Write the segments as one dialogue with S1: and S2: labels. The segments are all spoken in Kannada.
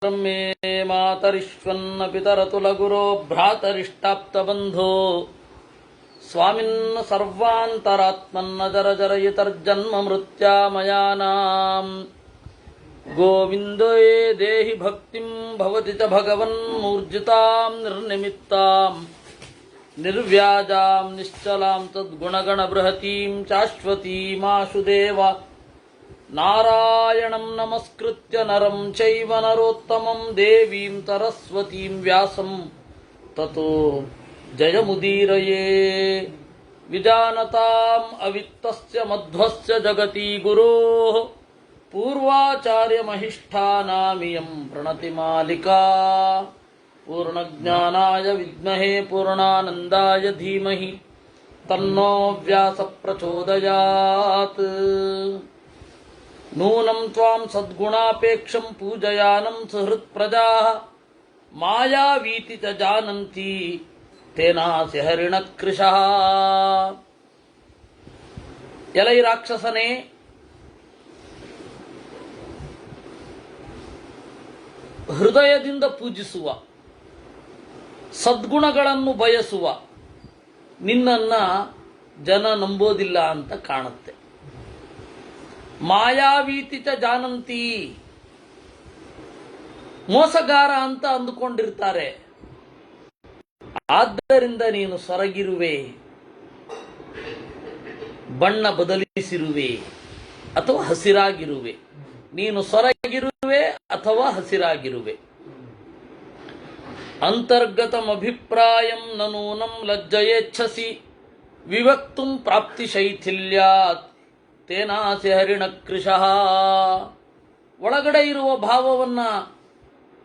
S1: मे मातरिष्वन्न पितरतुलगुरो भ्रातरिष्टाप्तबन्धो स्वामिन्न सर्वान्तरात्मन्न जरजरयितर्जन्ममृत्यामयानाम् गोविन्दये देहि भक्तिं भवति च भगवन्मूर्जितां निर्निमित्तां निर्व्याजां निश्चलां तद्गुणगणबृहतीं शाश्वतीमाशु देव नारायणं नमस्कृत्य नरं चैव नरोत्तमं देवीं सरस्वतीं व्यासं ततो जयमुदीरये विजानताम् अवित्तस्य मध्वस्य जगति गुरोः पूर्वाचार्यमहिष्ठानामियं प्रणतिमालिका पूर्णज्ञानाय विद्महे पूर्णानन्दाय धीमहि तन्नो व्यासः प्रचोदयात्। नूनं त्वां सद्गुणापेक्षं पूजयानं सुहृत्प्रजाः मायावीति च जानन्ति तेनासि हरिणकृशः। ಎಲೈ ರಾಕ್ಷಸನೇ, ಹೃದಯದಿಂದ ಪೂಜಿಸುವ, ಸದ್ಗುಣಗಳನ್ನು ಬಯಸುವ ನಿನ್ನನ್ನ ಜನ ನಂಬೋದಿಲ್ಲ ಅಂತ ಕಾಣುತ್ತೆ. ಮಾಯಾವೀತಿ ಚ ಜಾನಂತಿ, ಮೋಸಗಾರ ಅಂತ ಅಂದುಕೊಂಡಿರ್ತಾರೆ. ಆದ್ದರಿಂದ ನೀನು ಸೊರಗಿರುವೆ, ಬಣ್ಣ ಬದಲಿಸಿರುವೆ ಅಥವಾ ಹಸಿರಾಗಿರುವೆ. ನೀನು ಸೊರಗಿರುವೆ ಅಥವಾ ಹಸಿರಾಗಿರುವೆ. ಅಂತರ್ಗತಮಭಿಪ್ರಾಯಂ ನನೂನಂ ಲಜ್ಜಯೇಚ್ಛಸಿ ವಿವಕ್ತುಂ ಪ್ರಾಪ್ತಿ ಶೈಥಿಲ್ಯಾತ್ ತೇನಾಸಿ ಹರಿಣಕೃಶಃ. ಒಳಗಡೆ ಇರುವ ಭಾವವನ್ನ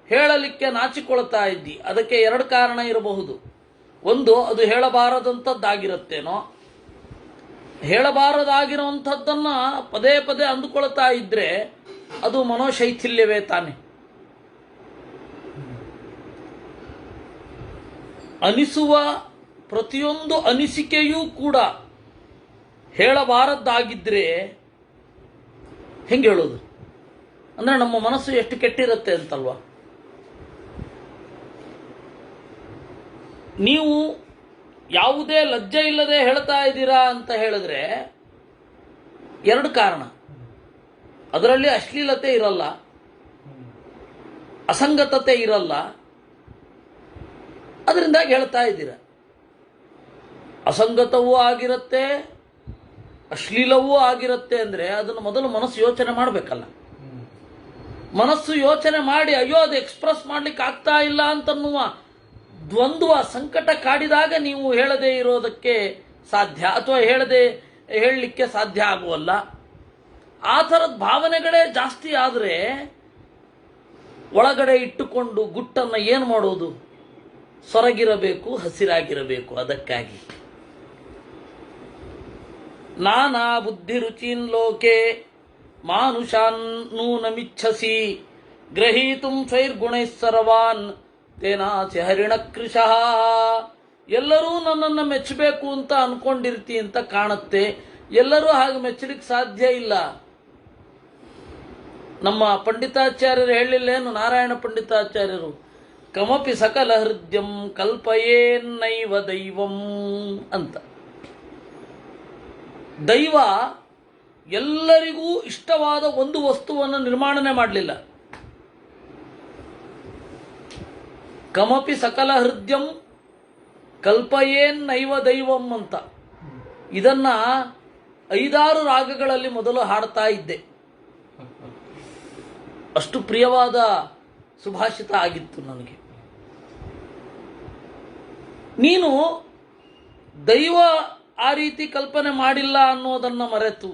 S1: ಹೇಳಲಿಕ್ಕೆ ನಾಚಿಕೊಳ್ತಾ ಇದ್ದಿ. ಅದಕ್ಕೆ ಎರಡು ಕಾರಣ ಇರಬಹುದು. ಒಂದು, ಅದು ಹೇಳಬಾರದಂಥದ್ದಾಗಿರುತ್ತೇನೋ. ಹೇಳಬಾರದಾಗಿರುವಂಥದ್ದನ್ನ ಪದೇ ಪದೇ ಅಂದುಕೊಳ್ತಾ ಇದ್ರೆ ಅದು ಮನೋಶೈಥಿಲ್ಯವೇ ತಾನೆ. ಅನಿಸುವ ಪ್ರತಿಯೊಂದು ಅನಿಸಿಕೆಯೂ ಕೂಡ ಹೇಳಬಾರದ್ದಾಗಿದ್ರೆ ಹೆಂಗೆ ಹೇಳೋದು? ಅಂದ್ರೆ ನಮ್ಮ ಮನಸ್ಸು ಎಷ್ಟು ಕೆಟ್ಟಿರುತ್ತೆ ಅಂತಲ್ವಾ. ನೀವು ಯಾವುದೇ ಲಜ್ಜೆ ಇಲ್ಲದೆ ಹೇಳ್ತಾ ಇದ್ದೀರಾ ಅಂತ ಹೇಳಿದ್ರೆ ಎರಡು ಕಾರಣ. ಅದರಲ್ಲಿ ಅಶ್ಲೀಲತೆ ಇರಲ್ಲ, ಅಸಂಗತತೆ ಇರಲ್ಲ, ಅದರಿಂದಾಗಿ ಹೇಳ್ತಾ ಇದ್ದೀರಾ. ಅಸಂಗತವೂ ಆಗಿರುತ್ತೆ, ಅಶ್ಲೀಲವೂ ಆಗಿರುತ್ತೆ ಅಂದ್ರೆ ಅದನ್ನು ಮೊದಲು ಮನಸ್ಸು ಯೋಚನೆ ಮಾಡಬೇಕಲ್ಲ. ಮನಸ್ಸು ಯೋಚನೆ ಮಾಡಿ ಅಯ್ಯೋ ಅದು ಎಕ್ಸ್ಪ್ರೆಸ್ ಮಾಡ್ಲಿಕ್ಕೆ ಆಗ್ತಾ ಇಲ್ಲ ಅಂತನ್ನುವ ದ್ವಂದ್ವ ಸಂಕಟ ಕಾಡಿದಾಗ ನೀವು ಹೇಳದೇ ಇರೋದಕ್ಕೆ ಸಾಧ್ಯ, ಅಥವಾ ಹೇಳಲಿಕ್ಕೆ ಸಾಧ್ಯ ಆಗುವಲ್ಲ. ಆ ಥರದ ಭಾವನೆಗಳೇ ಜಾಸ್ತಿ ಆದರೆ ಒಳಗಡೆ ಇಟ್ಟುಕೊಂಡು ಗುಟ್ಟನ್ನು ಏನು ಮಾಡೋದು? ಸೊರಗಿರಬೇಕು, ಹಸಿರಾಗಿರಬೇಕು. ಅದಕ್ಕಾಗಿ ನಾನಾ ಬುದ್ಧಿ ರುಚೀನ್ ಲೋಕೆ ಮಾನುಷಾನ್ ನೂನಮಿಚ್ಛಸಿ ಗ್ರಹೀತುಂ ಸ್ವೈರ್ಗುಣೈಃ ಸರ್ವಾನ್ ತೇನಾಸಿ ಹರಿಣಕೃಶಃ. ಎಲ್ಲರೂ ನನ್ನನ್ನು ಮೆಚ್ಚಬೇಕು ಅಂತ ಅನ್ಕೊಂಡಿರ್ತಿ ಅಂತ ಕಾಣುತ್ತೆ. ಎಲ್ಲರೂ ಹಾಗೆ ಮೆಚ್ಚಲಿಕ್ಕೆ ಸಾಧ್ಯ ಇಲ್ಲ. ನಮ್ಮ ಪಂಡಿತಾಚಾರ್ಯರು ಹೇಳಿಲ್ಲೇನು? ನಾರಾಯಣ ಪಂಡಿತಾಚಾರ್ಯರು ಕಮಪಿ ಸಕಲ ಹೃದಯಂ ಕಲ್ಪಯೇನ್ನೈವ ದೈವಂ ಅಂತ. ದೈವ ಎಲ್ಲರಿಗೂ ಇಷ್ಟವಾದ ಒಂದು ವಸ್ತುವನ್ನು ನಿರ್ಮಾಣನೆ ಮಾಡಲಿಲ್ಲ. ಕಮಪಿ ಸಕಲ ಹೃದಯಂ ಕಲ್ಪಯೇನ್ನೈವ ದೈವಂ ಅಂತ. ಇದನ್ನ 5-6 ರಾಗಗಳಲ್ಲಿ ಮೊದಲು ಹಾಡ್ತಾ ಇದ್ದೆ. ಅಷ್ಟು ಪ್ರಿಯವಾದ ಸುಭಾಷಿತ ಆಗಿತ್ತು ನನಗೆ. ನೀನು ದೈವ ಆ ರೀತಿ ಕಲ್ಪನೆ ಮಾಡಿಲ್ಲ ಅನ್ನೋದನ್ನ ಮರೆತು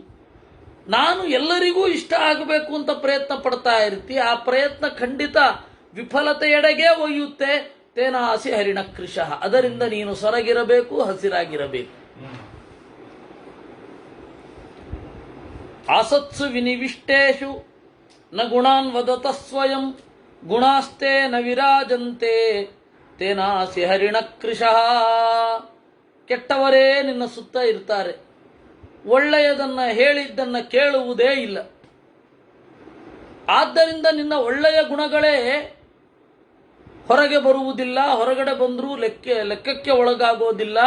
S1: ನಾನು ಎಲ್ಲರಿಗೂ ಇಷ್ಟ ಆಗಬೇಕು ಅಂತ ಪ್ರಯತ್ನ ಪಡ್ತಾ ಇರ್ತಿ. ಆ ಪ್ರಯತ್ನ ಖಂಡಿತ ವಿಫಲತೆಯೆಡೆಗೆ ಒಯ್ಯುತ್ತೆ. ತೇನಾಸಿ ಹರಿಣಕೃಶಃ. ಅದರಿಂದ ನೀನು ಸೊರಗಿರಬೇಕು, ಹಸಿರಾಗಿರಬೇಕು. ಆಸತ್ಸು ವಿನಿವಿಷ್ಟೇಷು ನ ಗುಣಾನ್ ವದತ ಸ್ವಯಂ ಗುಣಾಸ್ತೆ ನ ವಿರಾಜಂತೆ ತೇನಾಸಿ ಹರಿಣಕೃಶಃ. ಕೆಟ್ಟವರೇ ನಿನ್ನ ಸುತ್ತ ಇರ್ತಾರೆ, ಒಳ್ಳೆಯದನ್ನ ಹೇಳಿದ್ದನ್ನ ಕೇಳುವುದೇ ಇಲ್ಲ. ಆದ್ದರಿಂದ ನಿನ್ನ ಒಳ್ಳೆಯ ಗುಣಗಳೇ ಹೊರಗೆ ಬರುವುದಿಲ್ಲ, ಹೊರಗಡೆ ಬಂದರೂ ಲೆಕ್ಕಕ್ಕೆ ಒಳಗಾಗೋದಿಲ್ಲ.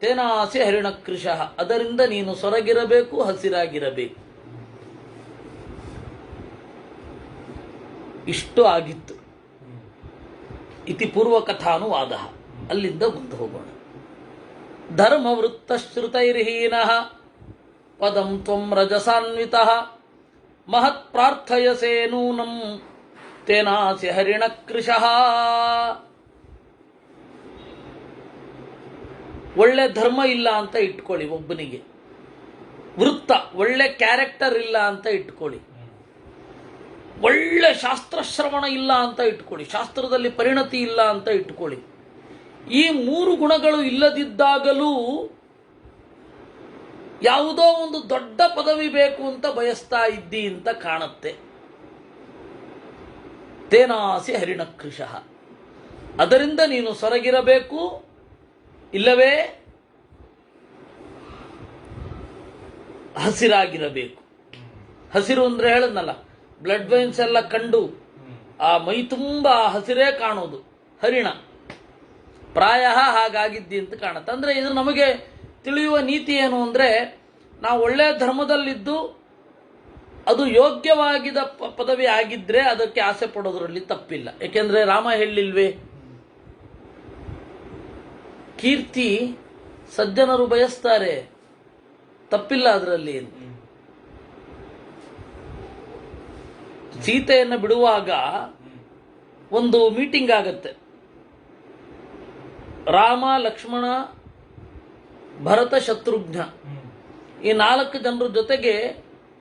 S1: ತೇನಾಸಿ ಹರಿಣಕೃಶಃ, ಅದರಿಂದ ನೀನು ಸೊರಗಿರಬೇಕು, ಹಸಿರಾಗಿರಬೇಕು. ಇಷ್ಟು ಆಗಿತ್ತು. ಇತಿ ಪೂರ್ವಕಥಾನುವಾದ. ಅಲ್ಲಿಂದ ಮುಂದೆ ಹೋಗೋಣ. ಧರ್ಮವೃತ್ತಶ್ರುತೈರ್ಹೀನಃ ಪದಂ ತ್ವಂ ರಜಸಾನ್ವಿತಃ ಮಹತ್ ಪ್ರಾರ್ಥಯಸೇ ನೂನಂ ತೇನಾಸಿ ಹರಿಣಕೃಶಃ. ಒಳ್ಳೆ ಧರ್ಮ ಇಲ್ಲ ಅಂತ ಇಟ್ಕೊಳ್ಳಿ ಒಬ್ಬನಿಗೆ, ವೃತ್ತ ಒಳ್ಳೆ ಕ್ಯಾರೆಕ್ಟರ್ ಇಲ್ಲ ಅಂತ ಇಟ್ಕೊಳ್ಳಿ, ಒಳ್ಳೆ ಶಾಸ್ತ್ರಶ್ರವಣ ಇಲ್ಲ ಅಂತ ಇಟ್ಕೊಳ್ಳಿ, ಶಾಸ್ತ್ರದಲ್ಲಿ ಪರಿಣತಿ ಇಲ್ಲ ಅಂತ ಇಟ್ಕೊಳ್ಳಿ. ಈ ಮೂರು ಗುಣಗಳು ಇಲ್ಲದಿದ್ದಾಗಲೂ ಯಾವುದೋ ಒಂದು ದೊಡ್ಡ ಪದವಿ ಬೇಕು ಅಂತ ಬಯಸ್ತಾ ಇದ್ದಿ ಅಂತ ಕಾಣುತ್ತೆ. ತೇನಾಸಿ ಹರಿಣಕೃಶಃ, ಅದರಿಂದ ನೀನು ಸೊರಗಿರಬೇಕು, ಇಲ್ಲವೇ ಹಸಿರಾಗಿರಬೇಕು. ಹಸಿರು ಅಂದ್ರೆ ಹೇಳದ್ನಲ್ಲ, ಬ್ಲಡ್ ವೈನ್ಸ್ ಎಲ್ಲ ಕಂಡು ಆ ಮೈ ತುಂಬ ಹಸಿರೇ ಕಾಣೋದು ಹರಿಣ. ಪ್ರಾಯ ಹಾಗಾಗಿದ್ದಿ ಅಂತ ಕಾಣುತ್ತೆ. ಅಂದ್ರೆ ಇದು ನಮಗೆ ತಿಳಿಯುವ ನೀತಿ ಏನು ಅಂದ್ರೆ, ನಾವು ಒಳ್ಳೆಯ ಧರ್ಮದಲ್ಲಿದ್ದು ಅದು ಯೋಗ್ಯವಾಗಿದ್ದ ಪದವಿ ಆಗಿದ್ರೆ ಅದಕ್ಕೆ ಆಸೆ ಪಡೋದ್ರಲ್ಲಿ ತಪ್ಪಿಲ್ಲ. ಏಕೆಂದ್ರೆ ರಾಮ ಹೇಳಿಲ್ವೇ, ಕೀರ್ತಿ ಸಜ್ಜನರು ಬಯಸ್ತಾರೆ, ತಪ್ಪಿಲ್ಲ ಅದರಲ್ಲಿ. ಸೀತೆಯನ್ನು ಬಿಡುವಾಗ ಒಂದು ಮೀಟಿಂಗ್ ಆಗತ್ತೆ. ರಾಮ, ಲಕ್ಷ್ಮಣ, ಭರತ, ಶತ್ರುಘ್ನ ಈ 4 ಜನರ ಜೊತೆಗೆ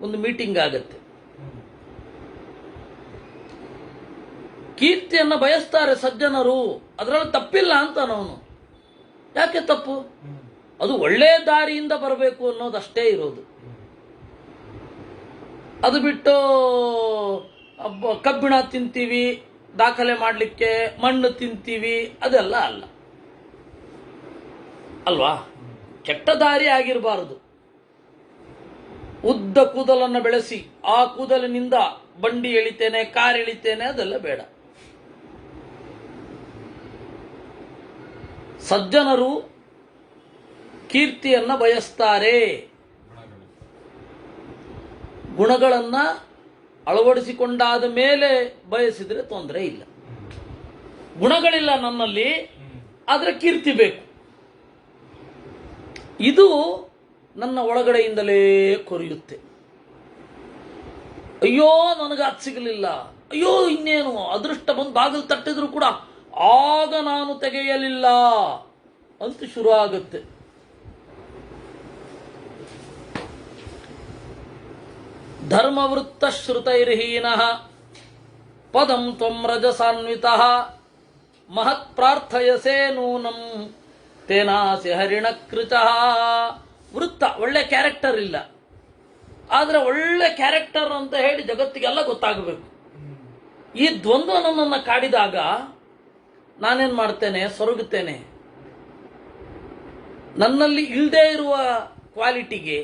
S1: ಒಂದು ಮೀಟಿಂಗ್ ಆಗತ್ತೆ. ಕೀರ್ತಿಯನ್ನು ಬಯಸ್ತಾರೆ ಸಜ್ಜನರು, ಅದರಲ್ಲಿ ತಪ್ಪಿಲ್ಲ ಅಂತ ಅವನು. ಯಾಕೆ ತಪ್ಪು? ಅದು ಒಳ್ಳೆ ದಾರಿಯಿಂದ ಬರಬೇಕು ಅನ್ನೋದಷ್ಟೇ ಇರೋದು. ಅದು ಬಿಟ್ಟು ಕಬ್ಬಿಣ ತಿಂತೀವಿ ದಾಖಲೆ ಮಾಡಲಿಕ್ಕೆ, ಮಣ್ಣು ತಿಂತೀವಿ, ಅದೆಲ್ಲ ಅಲ್ಲ ಅಲ್ವಾ? ಕೆಟ್ಟ ದಾರಿ ಆಗಿರಬಾರದು. ಉದ್ದ ಕೂದಲನ್ನು ಬೆಳೆಸಿ ಆ ಕೂದಲಿನಿಂದ ಬಂಡಿ ಎಳಿತೇನೆ, ಕಾರ್ ಎಳಿತೇನೆ, ಅದೆಲ್ಲ ಬೇಡ. ಸಜ್ಜನರು ಕೀರ್ತಿಯನ್ನ ಬಯಸ್ತಾರೆ, ಗುಣಗಳನ್ನ ಅಳವಡಿಸಿಕೊಂಡಾದ ಮೇಲೆ ಬಯಸಿದ್ರೆ ತೊಂದರೆ ಇಲ್ಲ. ಗುಣಗಳಿಲ್ಲ ನನ್ನಲ್ಲಿ, ಆದ್ರೆ ಕೀರ್ತಿ ಬೇಕು. ಇದು ನನ್ನ ಒಳಗಡೆಯಿಂದಲೇ ಕೊರೆಯುತ್ತೆ. ಅಯ್ಯೋ ನನಗೆ ಅದು ಸಿಗಲಿಲ್ಲ, ಅಯ್ಯೋ ಇನ್ನೇನು ಅದೃಷ್ಟ ಬಂದು ಬಾಗಿಲು ತಟ್ಟಿದ್ರು ಕೂಡ ಆಗ ನಾನು ತೆಗೆಯಲಿಲ್ಲ ಅಂತ ಶುರು ಆಗುತ್ತೆ. ಧರ್ಮವೃತ್ತ ಶ್ರುತೈರ್ಹೀನಃ ಪದಂ ತ್ವಂ ರಜಸಾನ್ವಿತಃ ಮಹತ್ ಪ್ರಾರ್ಥಯಸೇ ನೂನಂ ತೇನಾಸಿ ಹರಿಣಕೃತಃ. ವೃತ್ತ ಒಳ್ಳೆ ಕ್ಯಾರೆಕ್ಟರ್ ಇಲ್ಲ, ಆದ್ರೆ ಒಳ್ಳೆ ಕ್ಯಾರೆಕ್ಟರ್ ಅಂತ ಹೇಳಿ ಜಗತ್ತಿಗೆಲ್ಲ ಗೊತ್ತಾಗಬೇಕು. ಈ ದ್ವಂದ್ವ ನನ್ನನ್ನು ಕಾಡಿದಾಗ ನಾನೇನ್ ಮಾಡ್ತೇನೆ? ಸೊರಗುತ್ತೇನೆ. ನನ್ನಲ್ಲಿ ಇಲ್ಲದೆ ಇರುವ ಕ್ವಾಲಿಟಿಗೆ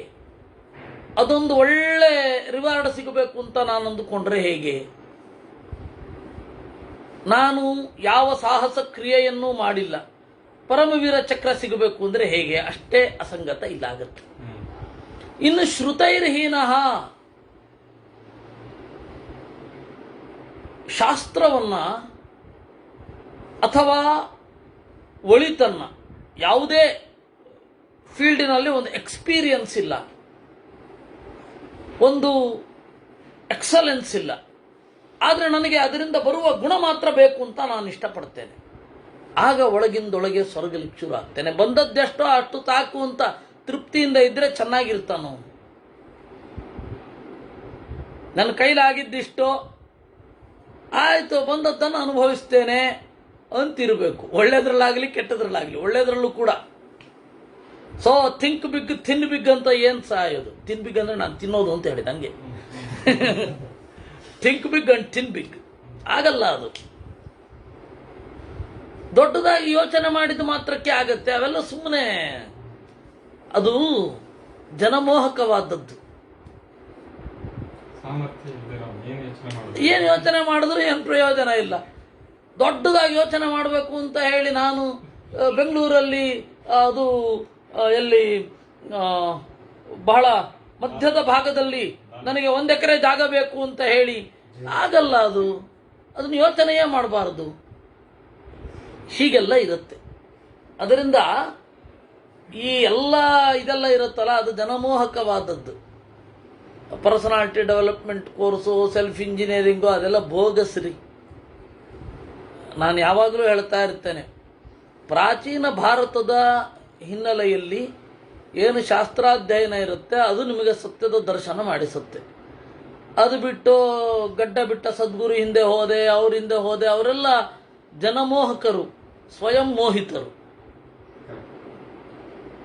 S1: ಅದೊಂದು ಒಳ್ಳೆ ರಿವಾರ್ಡ್ ಸಿಗಬೇಕು ಅಂತ ನಾನು ಅಂದುಕೊಂಡ್ರೆ ಹೇಗೆ? ನಾನು ಯಾವ ಸಾಹಸ ಕ್ರಿಯೆಯನ್ನೂ ಮಾಡಿಲ್ಲ, ಪರಮವೀರ ಚಕ್ರ ಸಿಗಬೇಕು ಅಂದ್ರೆ ಹೇಗೆ? ಅಷ್ಟೇ ಅಸಂಗತ ಇಲ್ಲಾಗತ್ತೆ. ಇನ್ನು ಶ್ರುತೈರ್ಹೀನಃ, ಶಾಸ್ತ್ರವನ್ನ ಅಥವಾ ಒಳಿತನ್ನ, ಯಾವುದೇ ಫೀಲ್ಡಿನಲ್ಲಿ ಒಂದು ಎಕ್ಸ್ಪೀರಿಯನ್ಸ್ ಇಲ್ಲ, ಒಂದು ಎಕ್ಸಲೆನ್ಸ್ ಇಲ್ಲ, ಆದರೆ ನನಗೆ ಅದರಿಂದ ಬರುವ ಗುಣ ಮಾತ್ರ ಬೇಕು ಅಂತ ನಾನು ಇಷ್ಟಪಡ್ತೇನೆ. ಆಗ ಒಳಗಿಂದೊಳಗೆ ಸೊರಗಲಿಕ್ಕೆ ಶುರು ಆಗ್ತೇನೆ. ಬಂದದ್ದೆಷ್ಟೋ ಅಷ್ಟು ತಾಕು ಅಂತ ತೃಪ್ತಿಯಿಂದ ಇದ್ರೆ ಚೆನ್ನಾಗಿರ್ತಾನೋ. ನನ್ನ ಕೈಲಾಗಿದ್ದಿಷ್ಟೋ ಆಯ್ತು, ಬಂದದ್ದನ್ನು ಅನುಭವಿಸ್ತೇನೆ ಅಂತಿರಬೇಕು. ಒಳ್ಳೇದ್ರಲ್ಲಾಗಲಿ ಕೆಟ್ಟದ್ರಲ್ಲಾಗಲಿ, ಒಳ್ಳೇದ್ರಲ್ಲೂ ಕೂಡ. So think big thin big ಅಂತ ಏನ್ ಸಾಯೋದು? ಥಿನ್ ಬಿಗ್ ಅಂದ್ರೆ ನಾನು ತಿನ್ನೋದು ಅಂತ ಹೇಳಿದ ಹಂಗೆ. Think big and thin big ಆಗಲ್ಲ. ಅದು ದೊಡ್ಡದಾಗಿ ಯೋಚನೆ ಮಾಡಿದ ಮಾತ್ರಕ್ಕೆ ಆಗತ್ತೆ. ಅವೆಲ್ಲ ಸುಮ್ಮನೆ, ಅದು ಜನಮೋಹಕವಾದದ್ದು. ಏನು ಯೋಚನೆ ಮಾಡಿದ್ರು ಏನು ಪ್ರಯೋಜನ ಇಲ್ಲ. ದೊಡ್ಡದಾಗಿ ಯೋಚನೆ ಮಾಡಬೇಕು ಅಂತ ಹೇಳಿ ನಾನು ಬೆಂಗಳೂರಲ್ಲಿ ಅದು ಎಲ್ಲಿ ಬಹಳ ಮಧ್ಯದ ಭಾಗದಲ್ಲಿ ನನಗೆ 1 ಎಕರೆ ಜಾಗ ಬೇಕು ಅಂತ ಹೇಳಿ ಆಗಲ್ಲ. ಅದನ್ನು ಯೋಚನೆಯೇ ಮಾಡಬಾರ್ದು. ಹೀಗೆಲ್ಲ ಇರುತ್ತೆ. ಅದರಿಂದ ಈ ಎಲ್ಲ ಇದೆಲ್ಲ ಇರುತ್ತಲ್ಲ, ಅದು ಜನಮೋಹಕವಾದದ್ದು. Personality development course, self engineering ಅದೆಲ್ಲ ಬೋಗಸ್ರಿ. ನಾನು ಯಾವಾಗಲೂ ಹೇಳ್ತಾ ಇರ್ತೇನೆ, ಪ್ರಾಚೀನ ಭಾರತದ ಹಿನ್ನೆಲೆಯಲ್ಲಿ ಏನು ಶಾಸ್ತ್ರಾಧ್ಯಯನ ಇರುತ್ತೆ ಅದು ನಿಮಗೆ ಸತ್ಯದ ದರ್ಶನ ಮಾಡಿಸುತ್ತೆ. ಅದು ಬಿಟ್ಟು ಗಡ್ಡ ಬಿಟ್ಟ ಸದ್ಗುರು ಹಿಂದೆ ಹೋದೆ, ಅವ್ರ ಹಿಂದೆ ಹೋದೆ, ಅವರೆಲ್ಲ ಜನಮೋಹಕರು, ಸ್ವಯಂ ಮೋಹಿತರು.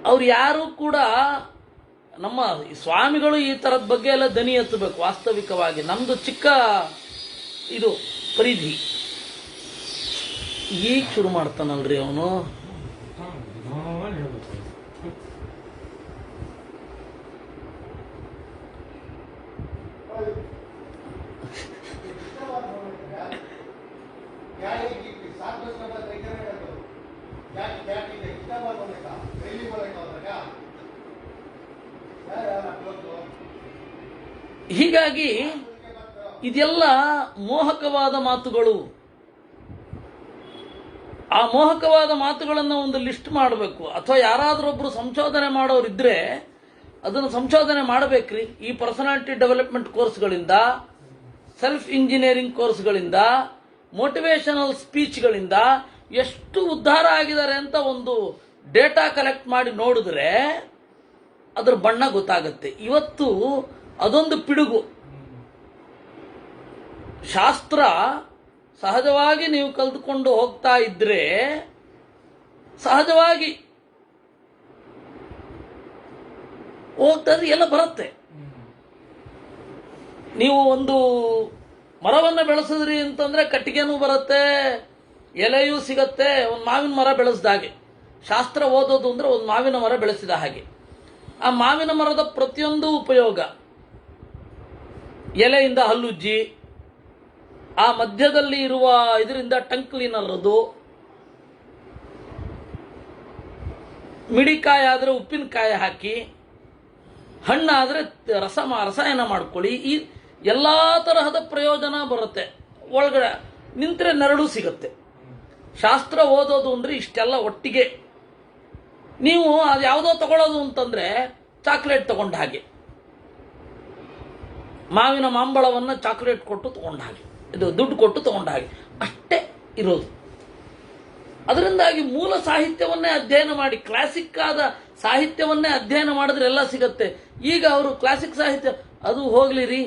S1: ಅವ್ರು ಯಾರು ಕೂಡ ನಮ್ಮ ಸ್ವಾಮಿಗಳು ಈ ಥರದ ಬಗ್ಗೆ ಎಲ್ಲ ದನಿ ಎತ್ತಬೇಕು. ವಾಸ್ತವಿಕವಾಗಿ ನಮ್ಮದು ಚಿಕ್ಕ ಇದು ಪರಿಧಿ. ಈಗ ಶುರು ಮಾಡ್ತಾನಲ್ರಿ ಅವನು. ಹೀಗಾಗಿ ಇದೆಲ್ಲ ಮೋಹಕವಾದ ಮಾತುಗಳು. ಆ ಮೋಹಕವಾದ ಮಾತುಗಳನ್ನು ಒಂದು ಲಿಸ್ಟ್ ಮಾಡಬೇಕು. ಅಥವಾ ಯಾರಾದ್ರೊಬ್ರು ಸಂಶೋಧನೆ ಮಾಡೋರಿದ್ರೆ ಅದನ್ನು ಸಂಶೋಧನೆ ಮಾಡಬೇಕ್ರಿ. ಈ ಪರ್ಸನಾಲಿಟಿ ಡೆವಲಪ್ಮೆಂಟ್ ಕೋರ್ಸ್ಗಳಿಂದ, ಸೆಲ್ಫ್ ಇಂಜಿನಿಯರಿಂಗ್ ಕೋರ್ಸ್ಗಳಿಂದ, ಮೋಟಿವೇಶನಲ್ ಸ್ಪೀಚ್ಗಳಿಂದ ಎಷ್ಟು ಉದ್ಧಾರ ಆಗಿದ್ದಾರೆ ಅಂತ ಒಂದು ಡೇಟಾ ಕಲೆಕ್ಟ್ ಮಾಡಿ ನೋಡಿದ್ರೆ ಅದ್ರ ಬಣ್ಣ ಗೊತ್ತಾಗುತ್ತೆ. ಇವತ್ತು ಅದೊಂದು ಪಿಡುಗು. ಶಾಸ್ತ್ರ ಸಹಜವಾಗಿ ನೀವು ಕಲಿತುಕೊಂಡು ಹೋಗ್ತಾ ಇದ್ರೆ ಸಹಜವಾಗಿ ಹೋಗ್ತದೆ, ಎಲ್ಲ ಬರುತ್ತೆ. ನೀವು ಒಂದು ಮರವನ್ನು ಬೆಳೆಸಿದ್ರಿ ಅಂತಂದ್ರೆ ಕಟ್ಟಿಗೆನೂ ಬರುತ್ತೆ, ಎಲೆಯೂ ಸಿಗತ್ತೆ. ಒಂದು ಮಾವಿನ ಮರ ಬೆಳೆಸಿದ ಹಾಗೆ ಶಾಸ್ತ್ರ ಓದೋದು ಅಂದ್ರೆ ಒಂದು ಮಾವಿನ ಮರ ಬೆಳೆಸಿದ ಹಾಗೆ. ಆ ಮಾವಿನ ಮರದ ಪ್ರತಿಯೊಂದು ಉಪಯೋಗ, ಎಲೆಯಿಂದ ಹಲ್ಲುಜ್ಜಿ, ಆ ಮಧ್ಯದಲ್ಲಿ ಇರುವ ಇದರಿಂದ ಟಂಗ್ ಕ್ಲೀನರ್ ಅದು, ಮಿಡಿಕಾಯಿ ಆದರೆ ಉಪ್ಪಿನಕಾಯಿ ಹಾಕಿ, ಹಣ್ಣಾದರೆ ರಸಾಯನ ಮಾಡ್ಕೊಳ್ಳಿ. ಈ ಎಲ್ಲ ತರಹದ ಪ್ರಯೋಜನ ಬರುತ್ತೆ. ಒಳಗಡೆ ನಿಂತರೆ ನೆರಳು ಸಿಗುತ್ತೆ. ಶಾಸ್ತ್ರ ಓದೋದು ಅಂದ್ರೆ ಇಷ್ಟೆಲ್ಲ ಒಟ್ಟಿಗೆ. ನೀವು ಅದು ಯಾವುದೋ ತಗೊಳ್ಳೋದು ಅಂತಂದ್ರೆ ಚಾಕ್ಲೇಟ್ ತಗೊಂಡ ಹಾಗೆ, ಮಾವಿನ ಮಾಂಬಳವನ್ನು ಚಾಕ್ಲೇಟ್ ಕೊಟ್ಟು ತಗೊಂಡ ಹಾಗೆ, ಇದು ದುಡ್ಡು ಕೊಟ್ಟು ತಗೊಂಡ ಹಾಗೆ ಅಷ್ಟೇ ಇರೋದು. ಅದರಿಂದಾಗಿ ಮೂಲ ಸಾಹಿತ್ಯವನ್ನೇ ಅಧ್ಯಯನ ಮಾಡಿ, ಕ್ಲಾಸಿಕ್ ಆದ ಸಾಹಿತ್ಯವನ್ನೇ ಅಧ್ಯಯನ ಮಾಡಿದ್ರೆ ಎಲ್ಲ ಸಿಗತ್ತೆ. ಈಗ ಅವರು ಕ್ಲಾಸಿಕ್ ಸಾಹಿತ್ಯ ಅದು ಹೋಗ್ಲಿರಿ,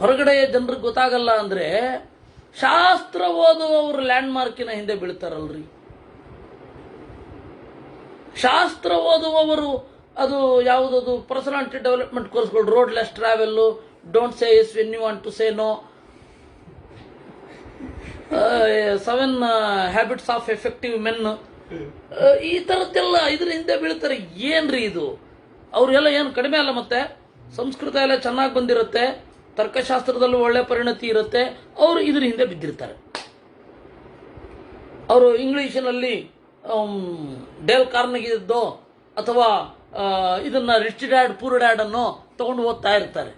S1: ಹೊರಗಡೆಯ ಜನರಿಗೆ ಗೊತ್ತಾಗಲ್ಲ ಅಂದ್ರೆ ಶಾಸ್ತ್ರ ಓದುವವರು ಲ್ಯಾಂಡ್ ಮಾರ್ಕಿನ ಹಿಂದೆ ಬೀಳ್ತಾರಲ್ರಿ. ಶಾಸ್ತ್ರ ಓದುವವರು ಅದು ಯಾವುದದು ಪರ್ಸನಾಲಿಟಿ ಡೆವಲಪ್ಮೆಂಟ್ ಕೋರ್ಸ್ಗಳು, road less travel, don't say yes when you want to say no, 7 habits of effective men, ಈ ಥರದ್ದೆಲ್ಲ ಇದ್ರ ಹಿಂದೆ ಬೀಳ್ತಾರೆ. ಏನ್ರಿ ಇದು? ಅವರೆಲ್ಲ ಏನು ಕಡಿಮೆ ಅಲ್ಲ. ಮತ್ತೆ ಸಂಸ್ಕೃತ ಎಲ್ಲ ಚೆನ್ನಾಗಿ ಬಂದಿರುತ್ತೆ, ತರ್ಕಶಾಸ್ತ್ರದಲ್ಲೂ ಒಳ್ಳೆ ಪರಿಣತಿ ಇರುತ್ತೆ. ಅವರು ಇದ್ರ ಹಿಂದೆ ಬಿದ್ದಿರ್ತಾರೆ. ಅವರು ಇಂಗ್ಲಿಷಿನಲ್ಲಿ ಡೇಲ್ ಕಾರ್ನೆಗಿದ್ದೋ ಅಥವಾ ಇದನ್ನ ರಿಚ್ ಡ್ಯಾಡ್ ಪೂರ್ ಡ್ಯಾಡ್ ಅನ್ನೋ ತಗೊಂಡು ಓದ್ತಾ ಇರ್ತಾರೆ.